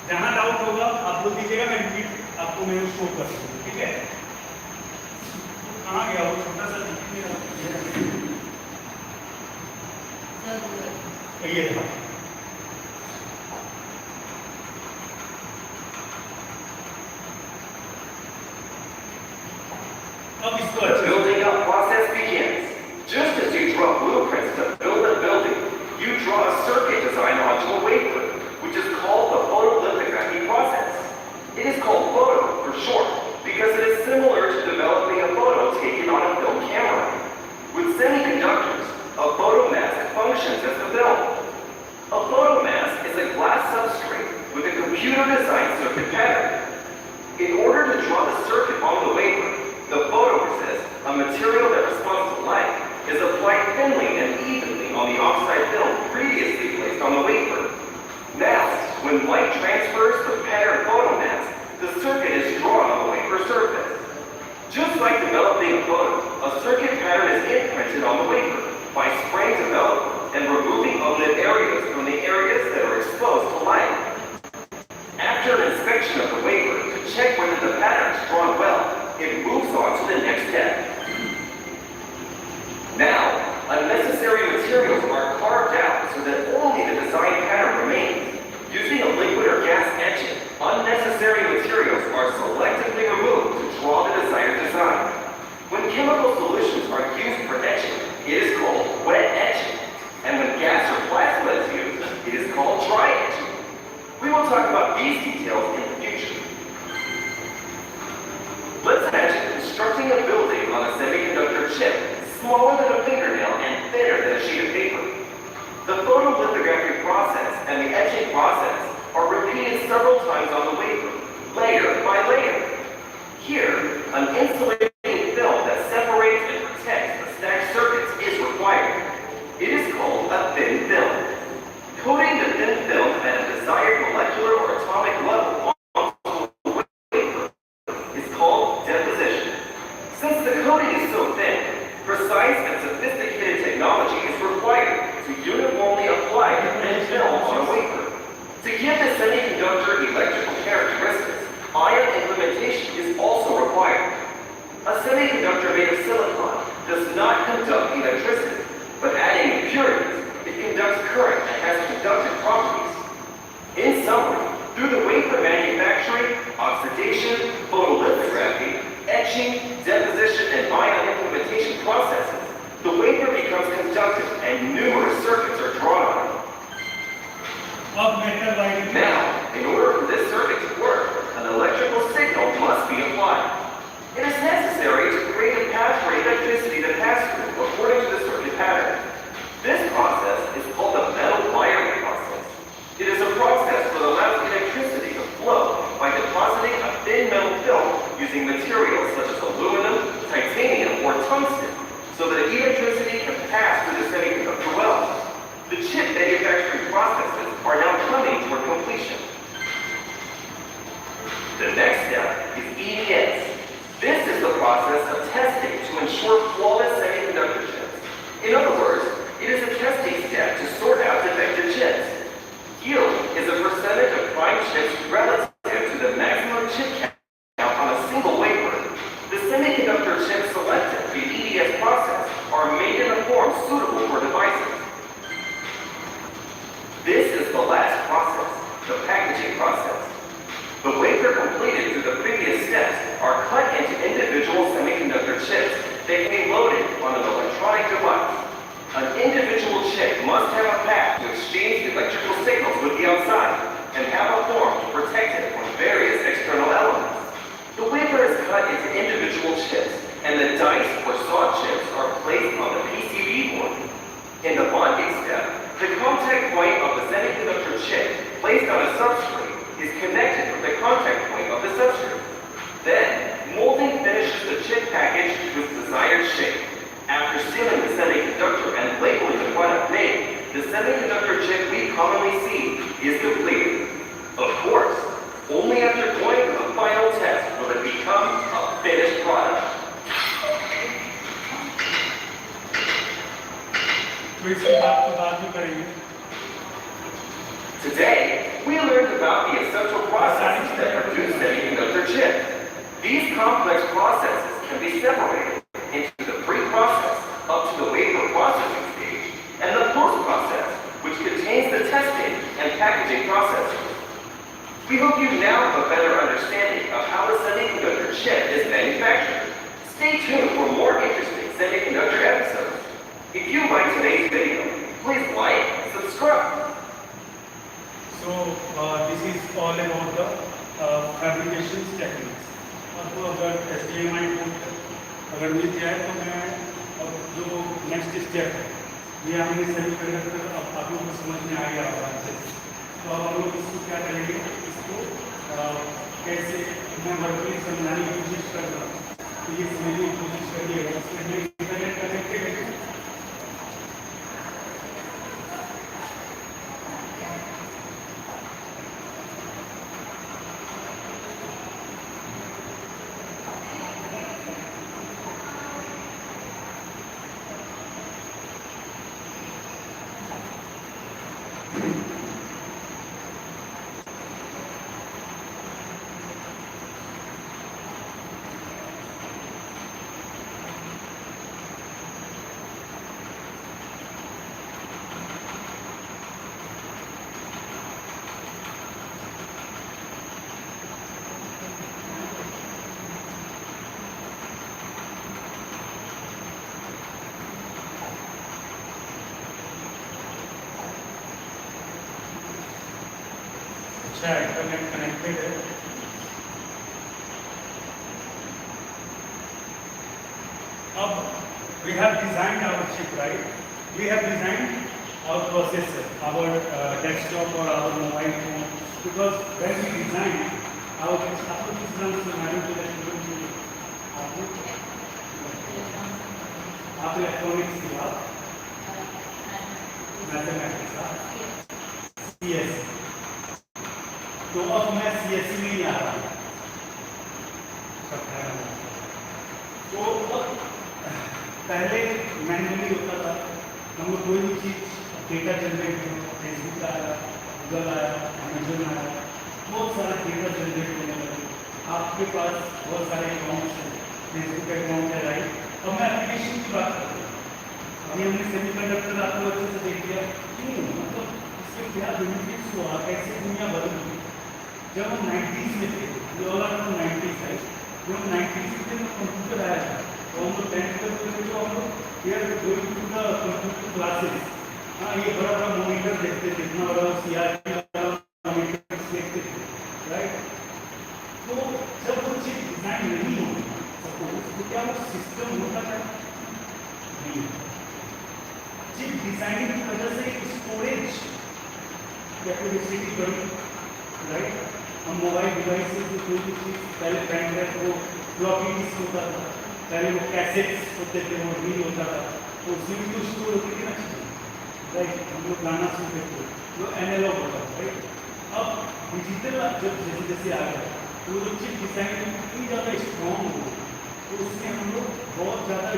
जहाँ डाउट होगा आप बोल दीजिएगा, मैं रिपीट आपको मैं शो कर दूँगा, ठीक है। कहाँ गया वो छोटा सा ये था। अब इसको The अच्छे building up process begins. Just as you draw blueprints to build a building, you draw a circuit design onto a wafer, which is called the photolithography process. It is called photo for short because it is similar to developing a photo taken on a film camera. With semiconductors, a photomask functions as the film. A photomask is a glass substrate with a computer-designed circuit pattern. In order to draw the circuit on the wafer, the photoresist, a material that responds to light, is applied thinly and evenly on the oxide film previously placed on the wafer. Now, when light transfers the pattern photomask, the circuit is drawn on the wafer surface. Just like developing a photo, a circuit pattern is imprinted on the wafer by spraying development and removing unlit areas from the areas that are exposed to light. After an inspection of the wafer to check whether the pattern is drawn well, it moves on to the next step. Now, unnecessary materials are carved out so that only the design pattern remains. Using a liquid or gas etchant, unnecessary materials are selectively removed to draw the desired design. When chemical solutions are used for etching, it is called wet etching. And when gas or plasma is used, it is called dry etching. We will talk about these details in the future. Let's imagine constructing a building on a semiconductor chip, smaller than a fingernail and thinner than a sheet of paper. The photolithography process and the etching process are repeated several times on the wafer, layer by layer. Here, an insulating film that separates and protects the stacked circuits is required. It is called a thin film. Coating the thin film at a desired molecular or atomic level onto the wafer is called deposition. Since the coating is so thin, precise and sophisticated technology is required to uniformly apply the thin film on a wafer. To give the semiconductor electrical characteristics, ion implementation is also required. A semiconductor made of silicon does not conduct electricity, but adding impurities, it conducts current and has conductive properties. In summary, through the wafer manufacturing, oxidation, photolithography, etching, deposition, and ion implementation processes, the wafer becomes conductive and numerous circuits are drawn on it. Now, in order for this circuit to work, an electrical signal must be applied. It is necessary to create a path for electricity to pass through according to the circuit pattern. This process is called the metal wiring process. It is a process that allows electricity to flow by depositing a thin metal film using materials such as aluminum, titanium, or tungsten, so that electricity can pass through the semiconductor well. The chip manufacturing processes are now coming toward completion. The next step is EDS. This is the process of testing to ensure flawless semiconductor chips. In other words, it is a testing step to sort out defective chips. Yield is a percentage of prime chips relative to the maximum chip count on a single wafer. The semiconductor chips selected for the EDS process are made in a form suitable for devices. This is the last process, the packaging process. The wafer completed through the previous steps are cut into individual semiconductor chips that can be loaded on an electronic device. An individual chip must have a path to exchange electrical signals with the outside and have a form to protect it from various external elements. The wafer is cut into individual chips, and the dice or saw chips are placed on the PCB board. In the bonding step, the contact point of the semiconductor chip placed on a substrate is connected with the contact point of the substrate. Then, molding finishes the chip package to its desired shape. After sealing the semiconductor and labeling the product name, the semiconductor chip we commonly see is completed. Of course, only after going through the final test will it become a finished product. तो इसकी बात तो बाद में करेंगे। Today, we learned about the essential processes that produce semiconductor chips. These complex processes can be separated into the pre-process up to the wafer processing stage and the post-process, which contains the testing and packaging processes. We hope you now have a better understanding of how a semiconductor chip is manufactured. Stay tuned for more interesting semiconductor episodes. If you like today's video, please like and subscribe. So this is all about the fabrication techniques. आपको अगर HDMI port अगर मिल जाए तो मैं अब जो next step है ये हमने सेमीकंडक्टर अब आप लोगों को समझ में आ गया होगा अच्छे से। तो अब हम लोग इसको क्या करेंगे, इसको कैसे मैं वर्बली समझाने की कोशिश कर रहा हूँ, तो ये समझने की कोशिश करिएगा। इसमें इंटरनेट कनेक्टेड है। अच्छा इंटरनेट कनेक्टेड है। अब we have designed our chip, right? We have designed our processor, our desktop or our mobile phone, because when we design our आपको किस नाम से मालूम चला आप इलेक्ट्रॉनिक्स की बात मैथमेटिक्स का CS, तो अब मैं CSE में ही आ रहा हूँ। तो अब पहले मैनुअली होता था, हम लोग कोई भी चीज़ डेटा जनरेट हो, फेसबुक आया, गूगल आया, अमेजन आया, बहुत सारा डेटा जनरेट होने लगे। आपके पास बहुत सारे अकाउंट्स हैं, फेसबुक अकाउंट है, राइट। अब मैं एप्लीकेशन की बात करता हूँ। अभी हमने सेमीकंडक्टर आपको अच्छे से देख लिया, क्यों मतलब इससे क्या बेनिफिट्स हुआ, कैसे दुनिया बदल गई। जब हम 90s में थे, ये ऑल आर 90s है, जब हम 90s में कंप्यूटर आया था, तो हम लोग 10th करते थे, तो हम लोग यार going to the computer classes, हाँ ये बड़ा बड़ा मॉनिटर देखते थे, इतना बड़ा CRT वाला मॉनिटर देखते थे, राइट। तो जब वो चीज डिजाइन नहीं होगी, तो क्या वो सिस्टम होता था? नहीं। चिप डिजाइनिंग की वजह से स्टोरेज कैपेसिटी बढ़ी, राइट। हम मोबाइल डिवाइसेस में कोई भी चीज़ पहले पेन ड्राइव वो फ्लॉपी डिस्क होता था, पहले वो कैसेट्स होते थे, वो रील होता था, तो उसमें भी तो स्टोर होती थी ना चीज़ें, राइट। हम लोग गाना सुनते थे, वो एनालॉग होता था, राइट। अब डिजिटल जब जैसे जैसे आ गया, तो वो चिप डिजाइन इतनी ज़्यादा स्ट्रॉन्ग हो, तो उसमें हम लोग बहुत ज़्यादा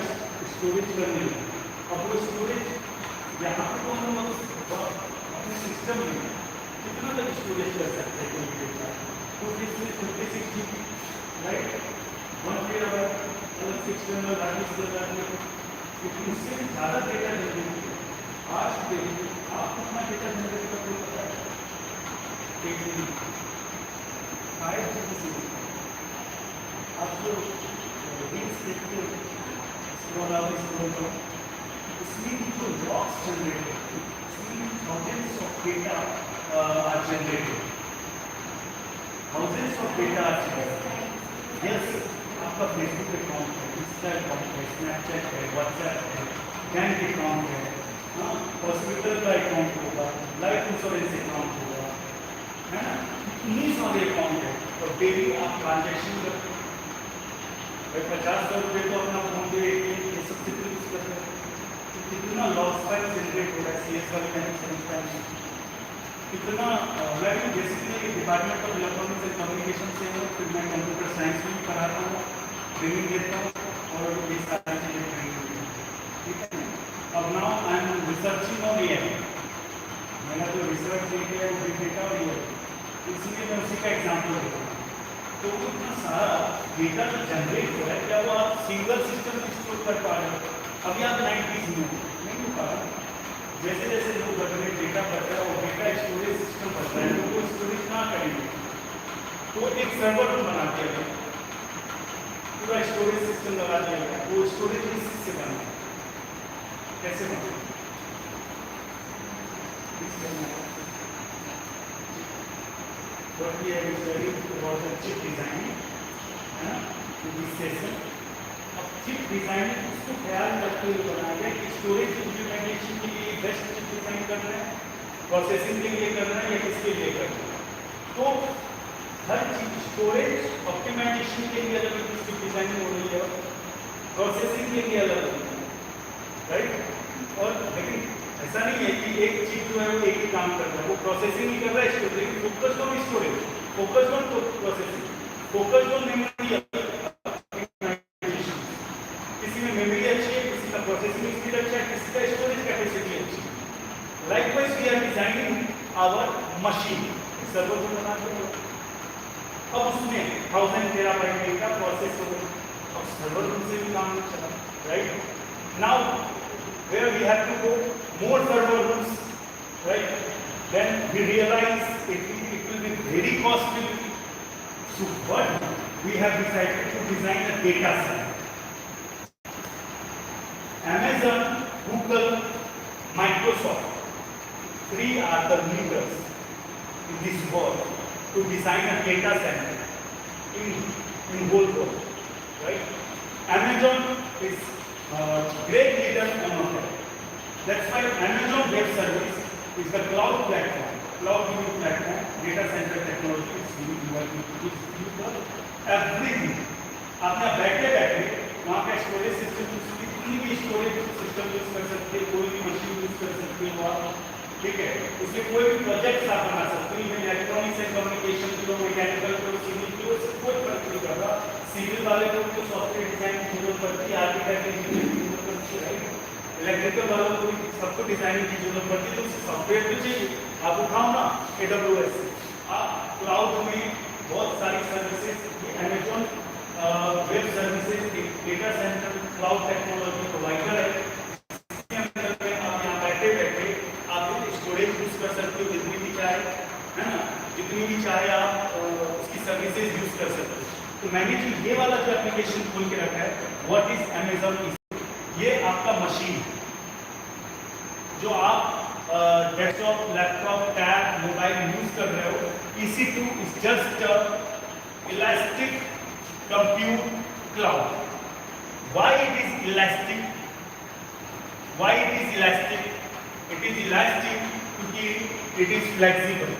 स्टोरेज करने लगे। अब वो स्टोरेज यहाँ पर तो हम लोग अपने सिस्टम में कितना तक स्टोरेज कर सकते हैं कोई डेटा, तो इसमें 56 GB, राइट, 1 TB अलग से एक्सटर्नल हार्ड डिस्क लगा दिया, लेकिन उससे भी ज़्यादा डेटा जनरेट किया। आज के आप कितना डेटा जनरेट करते हो पता है? 8 GB, 5 GB से आप जो रील्स देखते हो, स्क्रॉल आउट स्क्रॉल डाउन, उसमें जो लॉग्स जनरेट होते हैं, उसमें thousands of data are generated. Thousands of data are generated. Yes, आपका फेसबुक अकाउंट है, इंस्टा अकाउंट है, स्नैपचैट है, व्हाट्सएप है, बैंक अकाउंट है, हाँ, हॉस्पिटल का अकाउंट होगा, लाइफ इंश्योरेंस अकाउंट होगा, है ना, इतनी सारे अकाउंट है, और डेली आप ट्रांजेक्शन करते हैं। भाई 50-100 रुपये तो अपना फोन पे ये सब कितने यूज करते हैं, तो कितना लॉस फाइल जनरेट हो रहा है CS वाले कनेक्शन, कितना। मैं भी basically department of electronics and communication से हूँ, फिर मैं कंप्यूटर साइंस में भी पढ़ाता हूँ, ट्रेनिंग देता हूँ, और ये सारी चीज़ें ट्रेनिंग देती हूँ, ठीक है। अब now I am researching on AI, मैंने जो रिसर्च देखी है वो बिग डेटा और एआई, इसलिए मैं उसी का एग्जाम्पल देता हूँ। तो इतना सारा डेटा जो जनरेट हो रहा है, क्या वो आप सिंगल सिस्टम में स्टोर कर पा रहे हो? अभी आप 90s में नहीं हो पा रहा। जैसे जैसे लोग बढ़ रहे डेटा बढ़ रहा है और डेटा स्टोरेज सिस्टम बढ़ रहा है, तो वो स्टोरेज ना करेंगे तो एक सर्वर रूम बना दिया गया, पूरा स्टोरेज सिस्टम लगा दिया गया। वो स्टोरेज किससे बना, कैसे बना? What we have studied was the chip designing, है ना? this session. अब चिप डिजाइनिंग उसको ख्याल रखते हुए बनाया गया कि स्टोरेज इम्प्लीमेंटेशन के लिए बेस्ट चिप डिजाइन कर रहे हैं, प्रोसेसिंग के लिए कर रहे हैं या किसके लिए कर रहे हैं। तो हर चीज स्टोरेज ऑप्टिमाइजेशन के लिए अलग अलग चिप डिजाइनिंग हो रही है, प्रोसेसिंग के लिए अलग अलग, राइट। और लेकिन ऐसा नहीं है कि एक चीज जो है वो एक ही काम कर रहा है, वो प्रोसेसिंग ही कर रहा है स्टोरेज, लेकिन focus on storage, focus on processing, focus on memory. किसी में मेमोरी अच्छी है, किसी का प्रोसेसिंग स्पीड अच्छा है, किसी का स्टोरेज कैपेसिटी अच्छी है। Likewise we are designing our machine, server को बना के अब उसमें 1000 टेराबाइट डेटा प्रोसेस हो गया, अब सर्वर से भी काम नहीं चला, right. Now where we have to go more server rooms, right? Then we realize it will be very costly. So what we have decided to design a data center. Amazon, Google, Microsoft, 3 are the leaders in this world to design a data center in whole world, right? Amazon is great leader among them. That's why Amazon Web Service is the cloud platform, cloud giving platform, data center technology is used for everything. आपने बैठे बैठे वहाँ का storage system, कितनी भी storage system use कर सकते हैं, कोई भी मशीन यूज कर सकते हो आप, ठीक है। उससे कोई भी प्रोजेक्ट आप बना सकते हो, इलेक्ट्रॉनिक्स एंड कम्युनिकेशन की हो, मैकेनिकल को, सिविल की हो, कोई फर्क नहीं पड़ता। सिविल वाले को तो सॉफ्टवेयर डिजाइन की जरूरत पड़ती है, आर्किटेक्ट इंजीनियर की जरूरत पड़ती है, इलेक्ट्रिकल वालों को भी सबको डिजाइनिंग की जरूरत पड़ती है, तो उससे सॉफ्टवेयर भी चाहिए। आप उठाओ ना AWS से, आप क्लाउड में बहुत सारी services, Amazon web services data centre cloud technology provider है। आप यहाँ बैठे बैठे आप स्टोरेज यूज कर सकते हो जितनी भी चाहे, है ना, जितनी भी चाहे आप उसकी सर्विसेज यूज कर सकते हो। तो मैंने जो ये वाला जो एप्लीकेशन खोल के रखा है, व्हाट इज अमेजॉन, ये आपका मशीन जो आप desktop, laptop, tab, mobile use कर रहे हो, EC2 is just elastic compute cloud. Why it is elastic, why it is elastic? It is elastic क्योंकि इट इज फ्लेक्सिबल।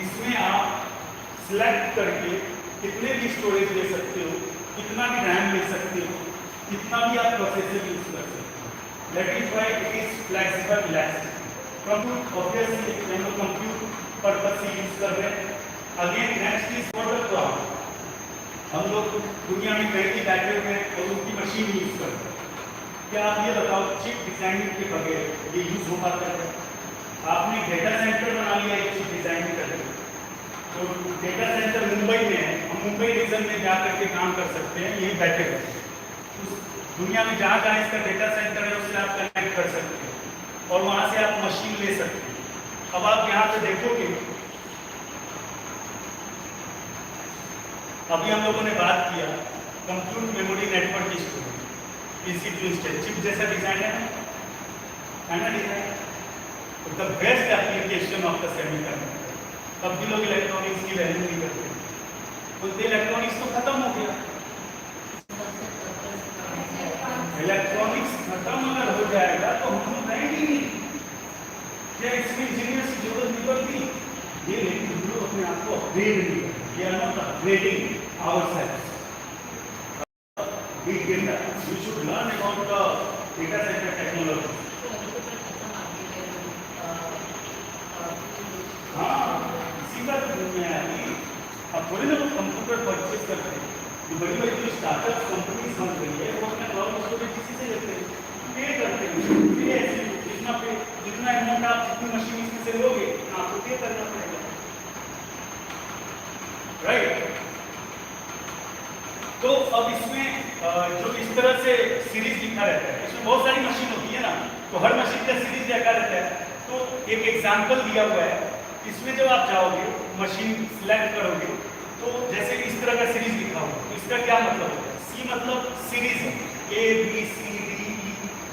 इसमें आप सिलेक्ट करके कितने भी स्टोरेज ले सकते हो, कितना भी रैम ले सकते हो, कितना भी आप प्रोसेसर यूज कर सकते हो। That is why it is flexible elastic. Compute obviously हम लोग कंप्यूट पर्पस से यूज कर रहे हैं। Again next is water cloud. हम लोग दुनिया में कहीं भी बैठे हुए हैं और उनकी मशीन यूज कर रहे हैं। क्या आप ये बताओ, चिप डिजाइनिंग के बगैर ये यूज हो पाता है? आपने डेटा सेंटर बना लिया एक चिप डिजाइनिंग करके, तो डेटा सेंटर मुंबई में है, हम मुंबई रीजन में जा करके काम कर सकते हैं, यही बैठे हुए। दुनिया में जहाँ जहाँ इसका डेटा सेंटर है उससे आप कनेक्ट कर सकते हैं और वहाँ से आप मशीन ले सकते हैं। अब आप यहाँ पे देखोगे, अभी हम लोगों ने बात किया कंप्यूट मेमोरी नेटवर्क की स्टोरेज, EC2 चिप जैसा डिजाइन है ना design. The best application of the semiconductor. तब भी लोग इलेक्ट्रॉनिक्स की वैल्यू नहीं करते, तो इलेक्ट्रॉनिक्स तो खत्म हो गया। इलेक्ट्रॉनिक्स खत्म अगर हो जाएगा तो हम लोग रहेंगे नहीं, क्या इसमें इंजीनियर्स की जरूरत नहीं पड़ती? ये नहीं, हम लोग अपने आप को अपग्रेड नहीं करते, ये not upgrading ourselves. We should learn about the data center technology. हाँ, इसी का तो दुनिया है अभी। अब थोड़ी ना लोग कंप्यूटर परचेज करते हैं, जो बड़ी बड़ी जो स्टार्टअप कंपनीज बन रही है वो अपना क्लाउड स्टोरेज किसी से लेते हैं, पे करते हैं, पे ऐसे इतना अपनी मशीन इसमें से लोगे आपको पे करना पड़ेगा, राइट। तो अब इसमें जो इस तरह से सीरीज लिखा रहता है, इसमें बहुत सारी मशीन होती है ना, तो हर मशीन का सीरीज लिखा रहता है। तो एक एग्जांपल दिया हुआ है, इसमें जब आप जाओगे मशीन सिलेक्ट करोगे तो जैसे इस तरह का सीरीज लिखा होगा, तो इसका क्या मतलब होता है? सी मतलब सीरीज है, A B C D E,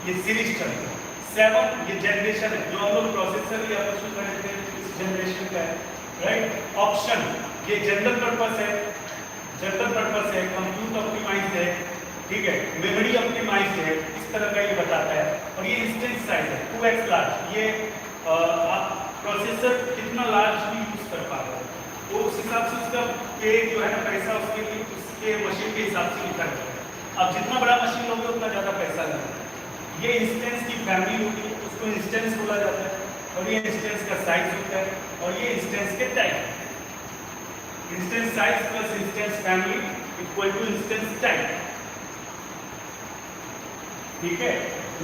ये सीरीज चलता है। 7 ये जनरेशन है, जो हम लोग प्रोसेसर या कुछ करते हैं इस जनरेशन का है, राइट। ऑप्शन ये जनरल पर्पस है, कंप्यूटर ऑप्टिमाइज्ड है, ठीक है, मेमोरी ऑप्टिमाइज्ड है, इस तरह का ये बताता है। और ये इंस्टेंस साइज है 2x लार्ज, ये आप प्रोसेसर कितना लार्ज भी यूज कर पा रहे हो, तो उस हिसाब से उसका पे जो है ना पैसा उसके लिए उसके मशीन के हिसाब से लिखा जाता है। अब जितना बड़ा मशीन लोगे उतना ज़्यादा पैसा लगता है। ये इंस्टेंस की फैमिली होती है, उसको इंस्टेंस बोला जाता है, और ये इंस्टेंस का साइज होता है, और ये इंस्टेंस के type. Instance size plus instance family equal to instance type, ठीक है।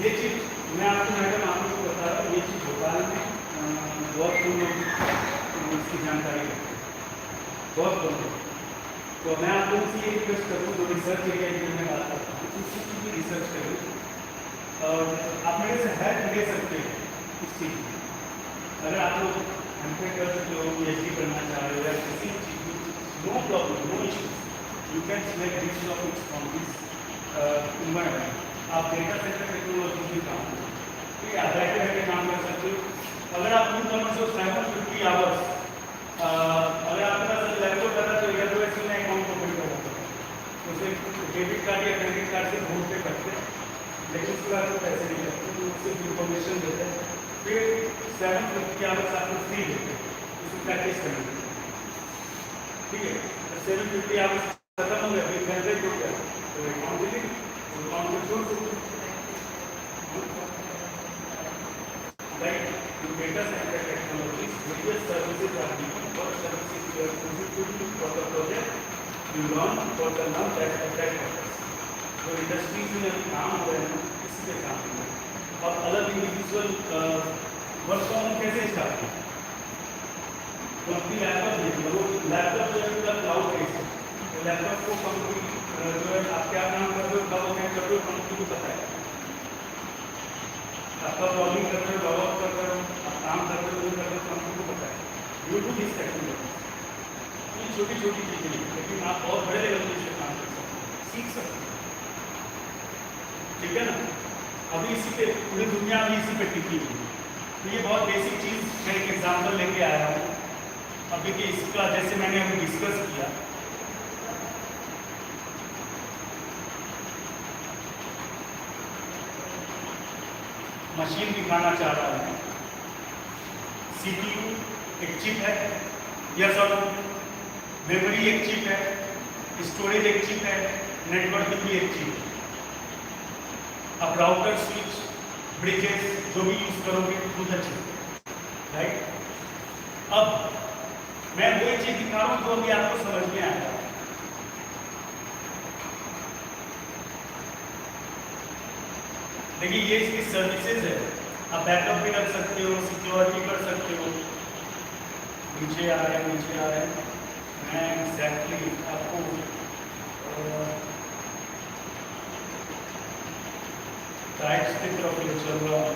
ये चीज मैं आपको मैडम आप लोगों को बता रहा हूँ, ये चीज भोपाल में बहुत कम लोग इसकी जानकारी रखते हैं, बहुत कम लोग। तो मैं आप लोगों से ये रिक्वेस्ट करूँ, जो रिसर्च एरिया की मैं बात करता हूँ उसी चीज़ की रिसर्च करूँ, और आप मेरे से हेल्प ले सकते हैं इस चीज़ की। अगर आप लोग एमटेक कर सकते हो, पीएचडी करना चाह रहे हो या किसी चीज़ में, no problem, no issues, you can select this topics from this environment. आप डेटा सेंटर टेक्नोलॉजी भी काम करो, ठीक है, बैठे काम कर सकते हो। अगर आप यूँ करना से 750 आवर्स, अगर आपके पास लैपटॉप रहता तो AWS में अकाउंट ओपन कर सकते हो, उसे डेबिट कार्ड या क्रेडिट कार्ड से फोन पे करते हैं, लेकिन उसके बाद तो पैसे नहीं लगते, तो उससे इन्फॉर्मेशन देते हैं, फिर 750 आवर्स आपको फ्री देते हैं, उसको प्रैक्टिस करने के लिए, ठीक है। 750 आवर्स खत्म हो गया, फिर जनरेट हो गया, तो अकाउंट डिलीट, अकाउंट को छोड़ सकते, right. Data center technologies, various services are given. What services you are using for the project? You learn for the learn that purpose. तो इंडस्ट्रीज में अभी काम हो रहे हैं, इसी पे काम हो रहे हैं। और अलग इंडिविजुअल वर्क फ्रॉम होम कैसे स्टार्ट किया? तो अपनी लैपटॉप देखिए, वो लैपटॉप जो है पूरा क्लाउड बेस्ड है, तो लैपटॉप को कंपनी जो है आप क्या काम कर रहे हो, कब क्या कर रहे हो, कंपनी को पता है। आप कब लॉगिंग कर रहे हो, लॉग आउट कर रहे हो, आप काम कर रहे हो, नहीं कर रहे हो, कंपनी को पता है। यू टू दिस टेक्नोलॉजी, ये छोटी छोटी चीज़ें हैं, लेकिन आप बहुत बड़े लेवल पे इससे काम कर सकते हैं, सीख सकते हैं, ठीक है ना। अभी इसी पे पूरी दुनिया अभी इसी पे टिकी हुई है। तो ये बहुत बेसिक चीज़ मैं एक एग्जाम्पल लेके आया हूँ अभी कि इसका, जैसे मैंने अभी डिस्कस किया, मशीन दिखाना चाह रहा हूँ। CPU एक चिप है, यस और मेमोरी एक चिप है, स्टोरेज एक चिप है, नेटवर्किंग भी एक चिप है। अब राउटर, स्विच, ब्रिजेस जो भी यूज करोगे थ्रू द चिप, राइट। अब मैं वही चीज दिखा रहा हूँ जो अभी आपको समझ में आया। देखिए ये इसकी सर्विसेज है, आप बैकअप भी कर सकते हो, सिक्योरिटी कर सकते हो। नीचे आ रहे हैं, मैं एग्जैक्टली आपको राइट की तरफ ले चल रहा हूँ,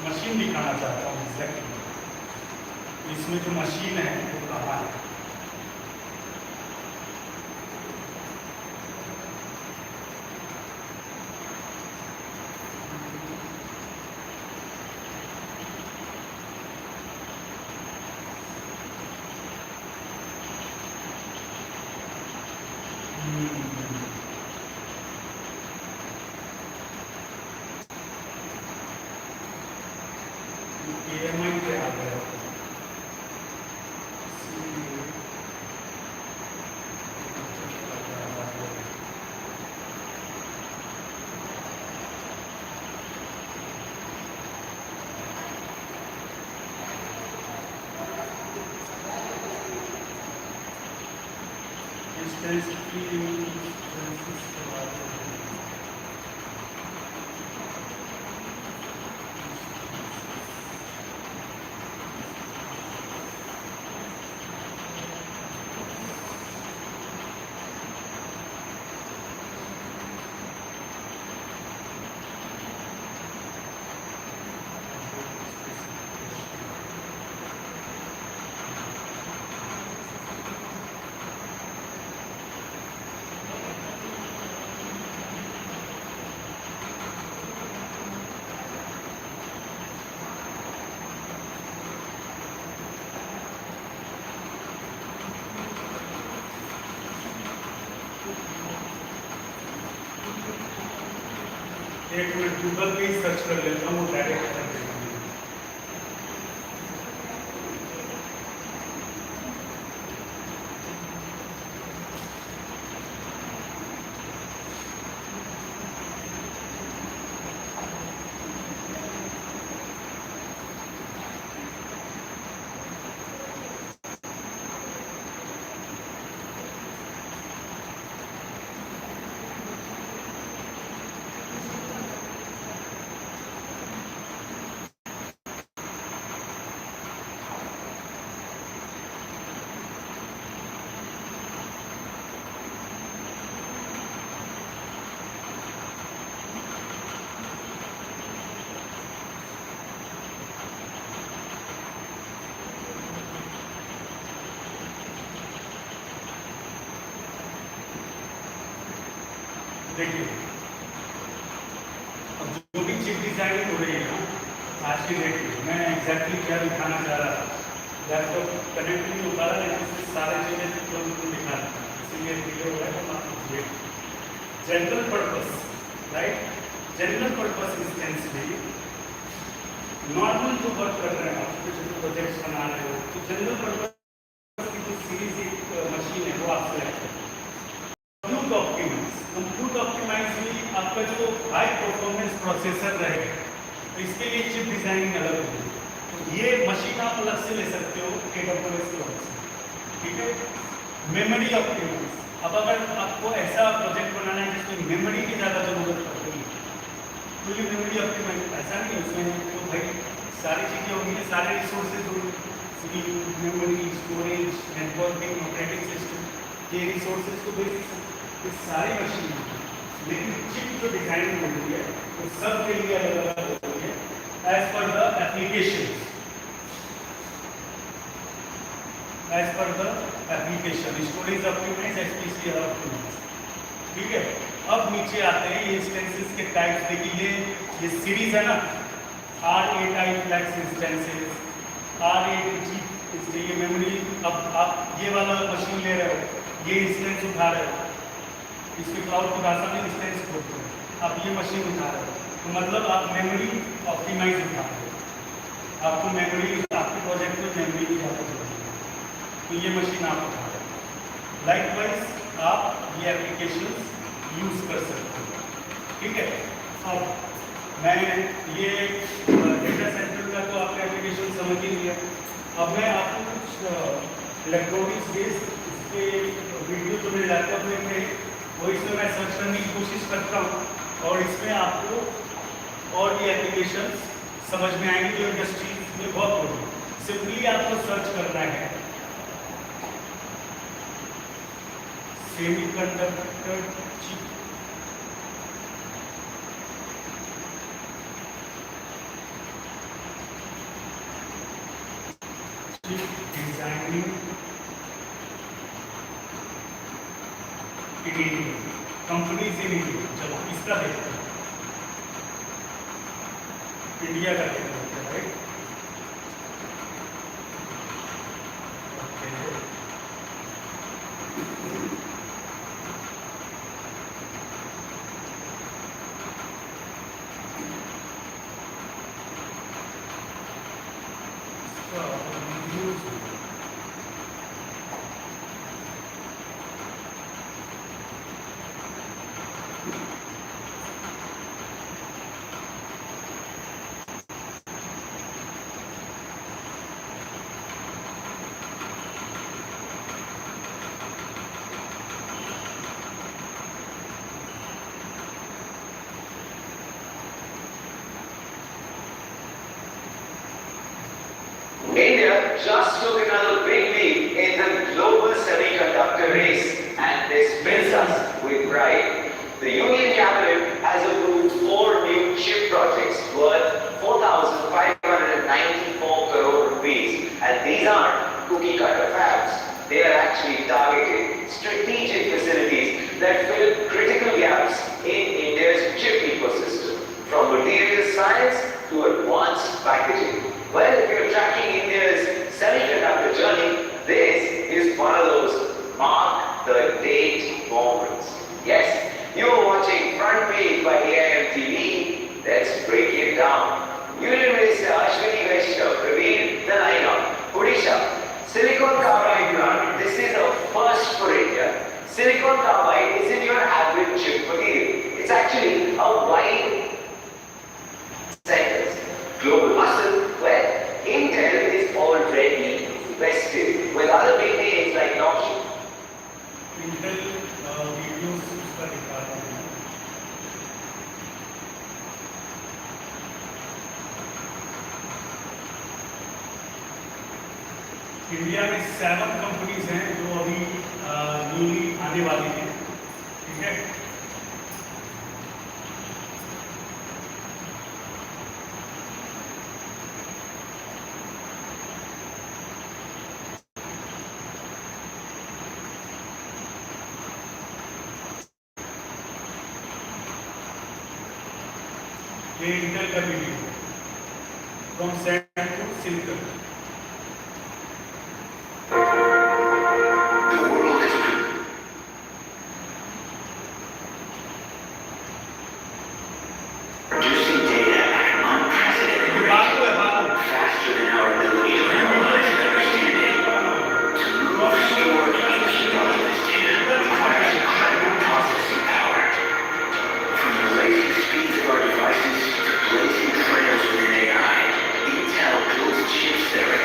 मशीन दिखाना चाहता हूँ एग्जैक्टली। इसमें जो मशीन है वो कहाँ है? AMI पे आ गया। मैं गूगल पे ही सर्च कर लेता हूँ, डायरेक्ट कर देता हूँ। देखिए, अब जो भी चिप डिजाइनिंग हो रही है ना आज की डेट में, मैं एग्जैक्टली क्या दिखाना चाह रहा था, लैपटॉप कनेक्ट नहीं हो पा रहा है, इसलिए सारे चीज़ें तुमको दिखा रहा था, इसीलिए वीडियो हो रहा है। तो आप general purpose, right, general purpose instance में नॉर्मल जो वर्क कर रहे हैं आप, कुछ प्रोजेक्ट्स बना रहे हो, तो जनरल पर्पस की जो सीरीज एक मशीन है वो आप सेलेक्ट करें। कंप्यूट ऑप्टिमाइज में आपका जो हाई परफॉर्मेंस प्रोसेसर रहेगा, तो इसके लिए चिप डिजाइनिंग अलग होगी। तो ये मशीन आप अलग से ले सकते हो AWS के अलग से, ठीक है। मेमोरी ऑप्टिमाइज, अब अगर आपको ऐसा प्रोजेक्ट बनाना है जिसमें मेमोरी की ज़्यादा जरूरत पड़ती है, तो ये मेमोरी ऑप्टिमाइज ऐसा नहीं, उसमें तो भाई सारी चीज़ें होंगी, सारे रिसोर्सेज होंगे, CPU, memory, storage, networking, operating system, ये रिसोर्सेज को बेसिक ये सारी मशीन है। लेकिन चिप जो डिजाइन हो रही है वो सब के लिए अलग अलग हो रही है as per the application, as per the application, storage optimise, SPC optimise, ठीक है। अब नीचे आते हैं ये इंस्टेंसेस के टाइप्स। देखिए ये सीरीज है ना, R8 type flex instances, R8 जी, इसलिए ये मेमोरी। अब आप ये वाला मशीन ले रहे हो, ये इंस्टेंस उठा रहे हो, इसके क्लाउड की भाषा में इंस्टेंस बोलते हैं, आप ये मशीन उठा रहे हो, तो मतलब आप मेमोरी ऑप्टिमाइज उठा रहे हो, आपको मेमोरी, आपके प्रोजेक्ट में मेमोरी की ज़्यादा जरूरत है, तो ये मशीन आप उठा रहे हो। लाइकवाइज आप ये एप्लीकेशंस यूज़ कर सकते हो, ठीक है। अब मैं ये डेटा सेंटर का तो आपका एप्लीकेशन समझ ही लिया। अब मैं आपको कुछ इलेक्ट्रॉनिक्स बेस्ड इसके वीडियो जो मेरे लैपटॉप में थे वो इसमें मैं सर्च करने की कोशिश करता हूँ, और इसमें आपको और भी एप्लीकेशंस समझ में आएंगे जो इंडस्ट्रीज में बहुत होगी। सिंपली आपको सर्च करना है semiconductor chip, designing companies in India. चलो इसका देखते हैं, इंडिया का देखते हैं, right. India just took another big leap in the global semiconductor race, and this fills us with pride. The Union Cabinet has approved 4 new chip projects worth 4,594 crore rupees, and these aren't cookie cutter fabs. They are actually targeted strategic facilities that fill critical gaps in India's chip ecosystem, from material science to advanced packaging. Well, if you're tracking India's semiconductor journey, this is one of those mark the date moments. Yes, you're watching Front Page by AIM TV. Let's break it down. Union Minister Ashwini Vaishnav revealed the lineup. Odisha, silicon carbide plant. This is a first for India. Silicon carbide isn't your average chip material. It's actually a wide segment. Global muscle, well, Intel is already invested with other big names like Nokia. Intel videos उसका दिखा रहा हूँ. India में 7 companies हैं जो अभी newly आने वाली हैं. ठीक है. ये इंटेल का video from sand to silicon. Producing data at an unprecedented rate, faster than our ability to analyze and understand it. To move, store, and respond to this data requires incredible processing power. From the blazing speeds of our devices to blazing trails within AI, Intel builds chips that are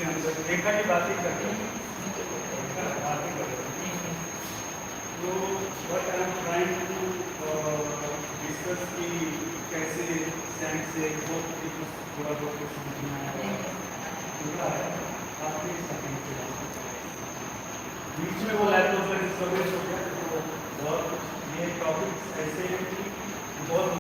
अंदर देखा कि बातें करते हैं, बातें करते हैं। तो what I am trying to discuss कि कैसे साइंस से बहुत कुछ थोड़ा बहुत कुछ समझ में आया पूरा है आपके सेकंड से बीच में वो लैपटॉप पर डिस्टर्बेंस हो गया तो बहुत ये टॉपिक्स ऐसे हैं कि बहुत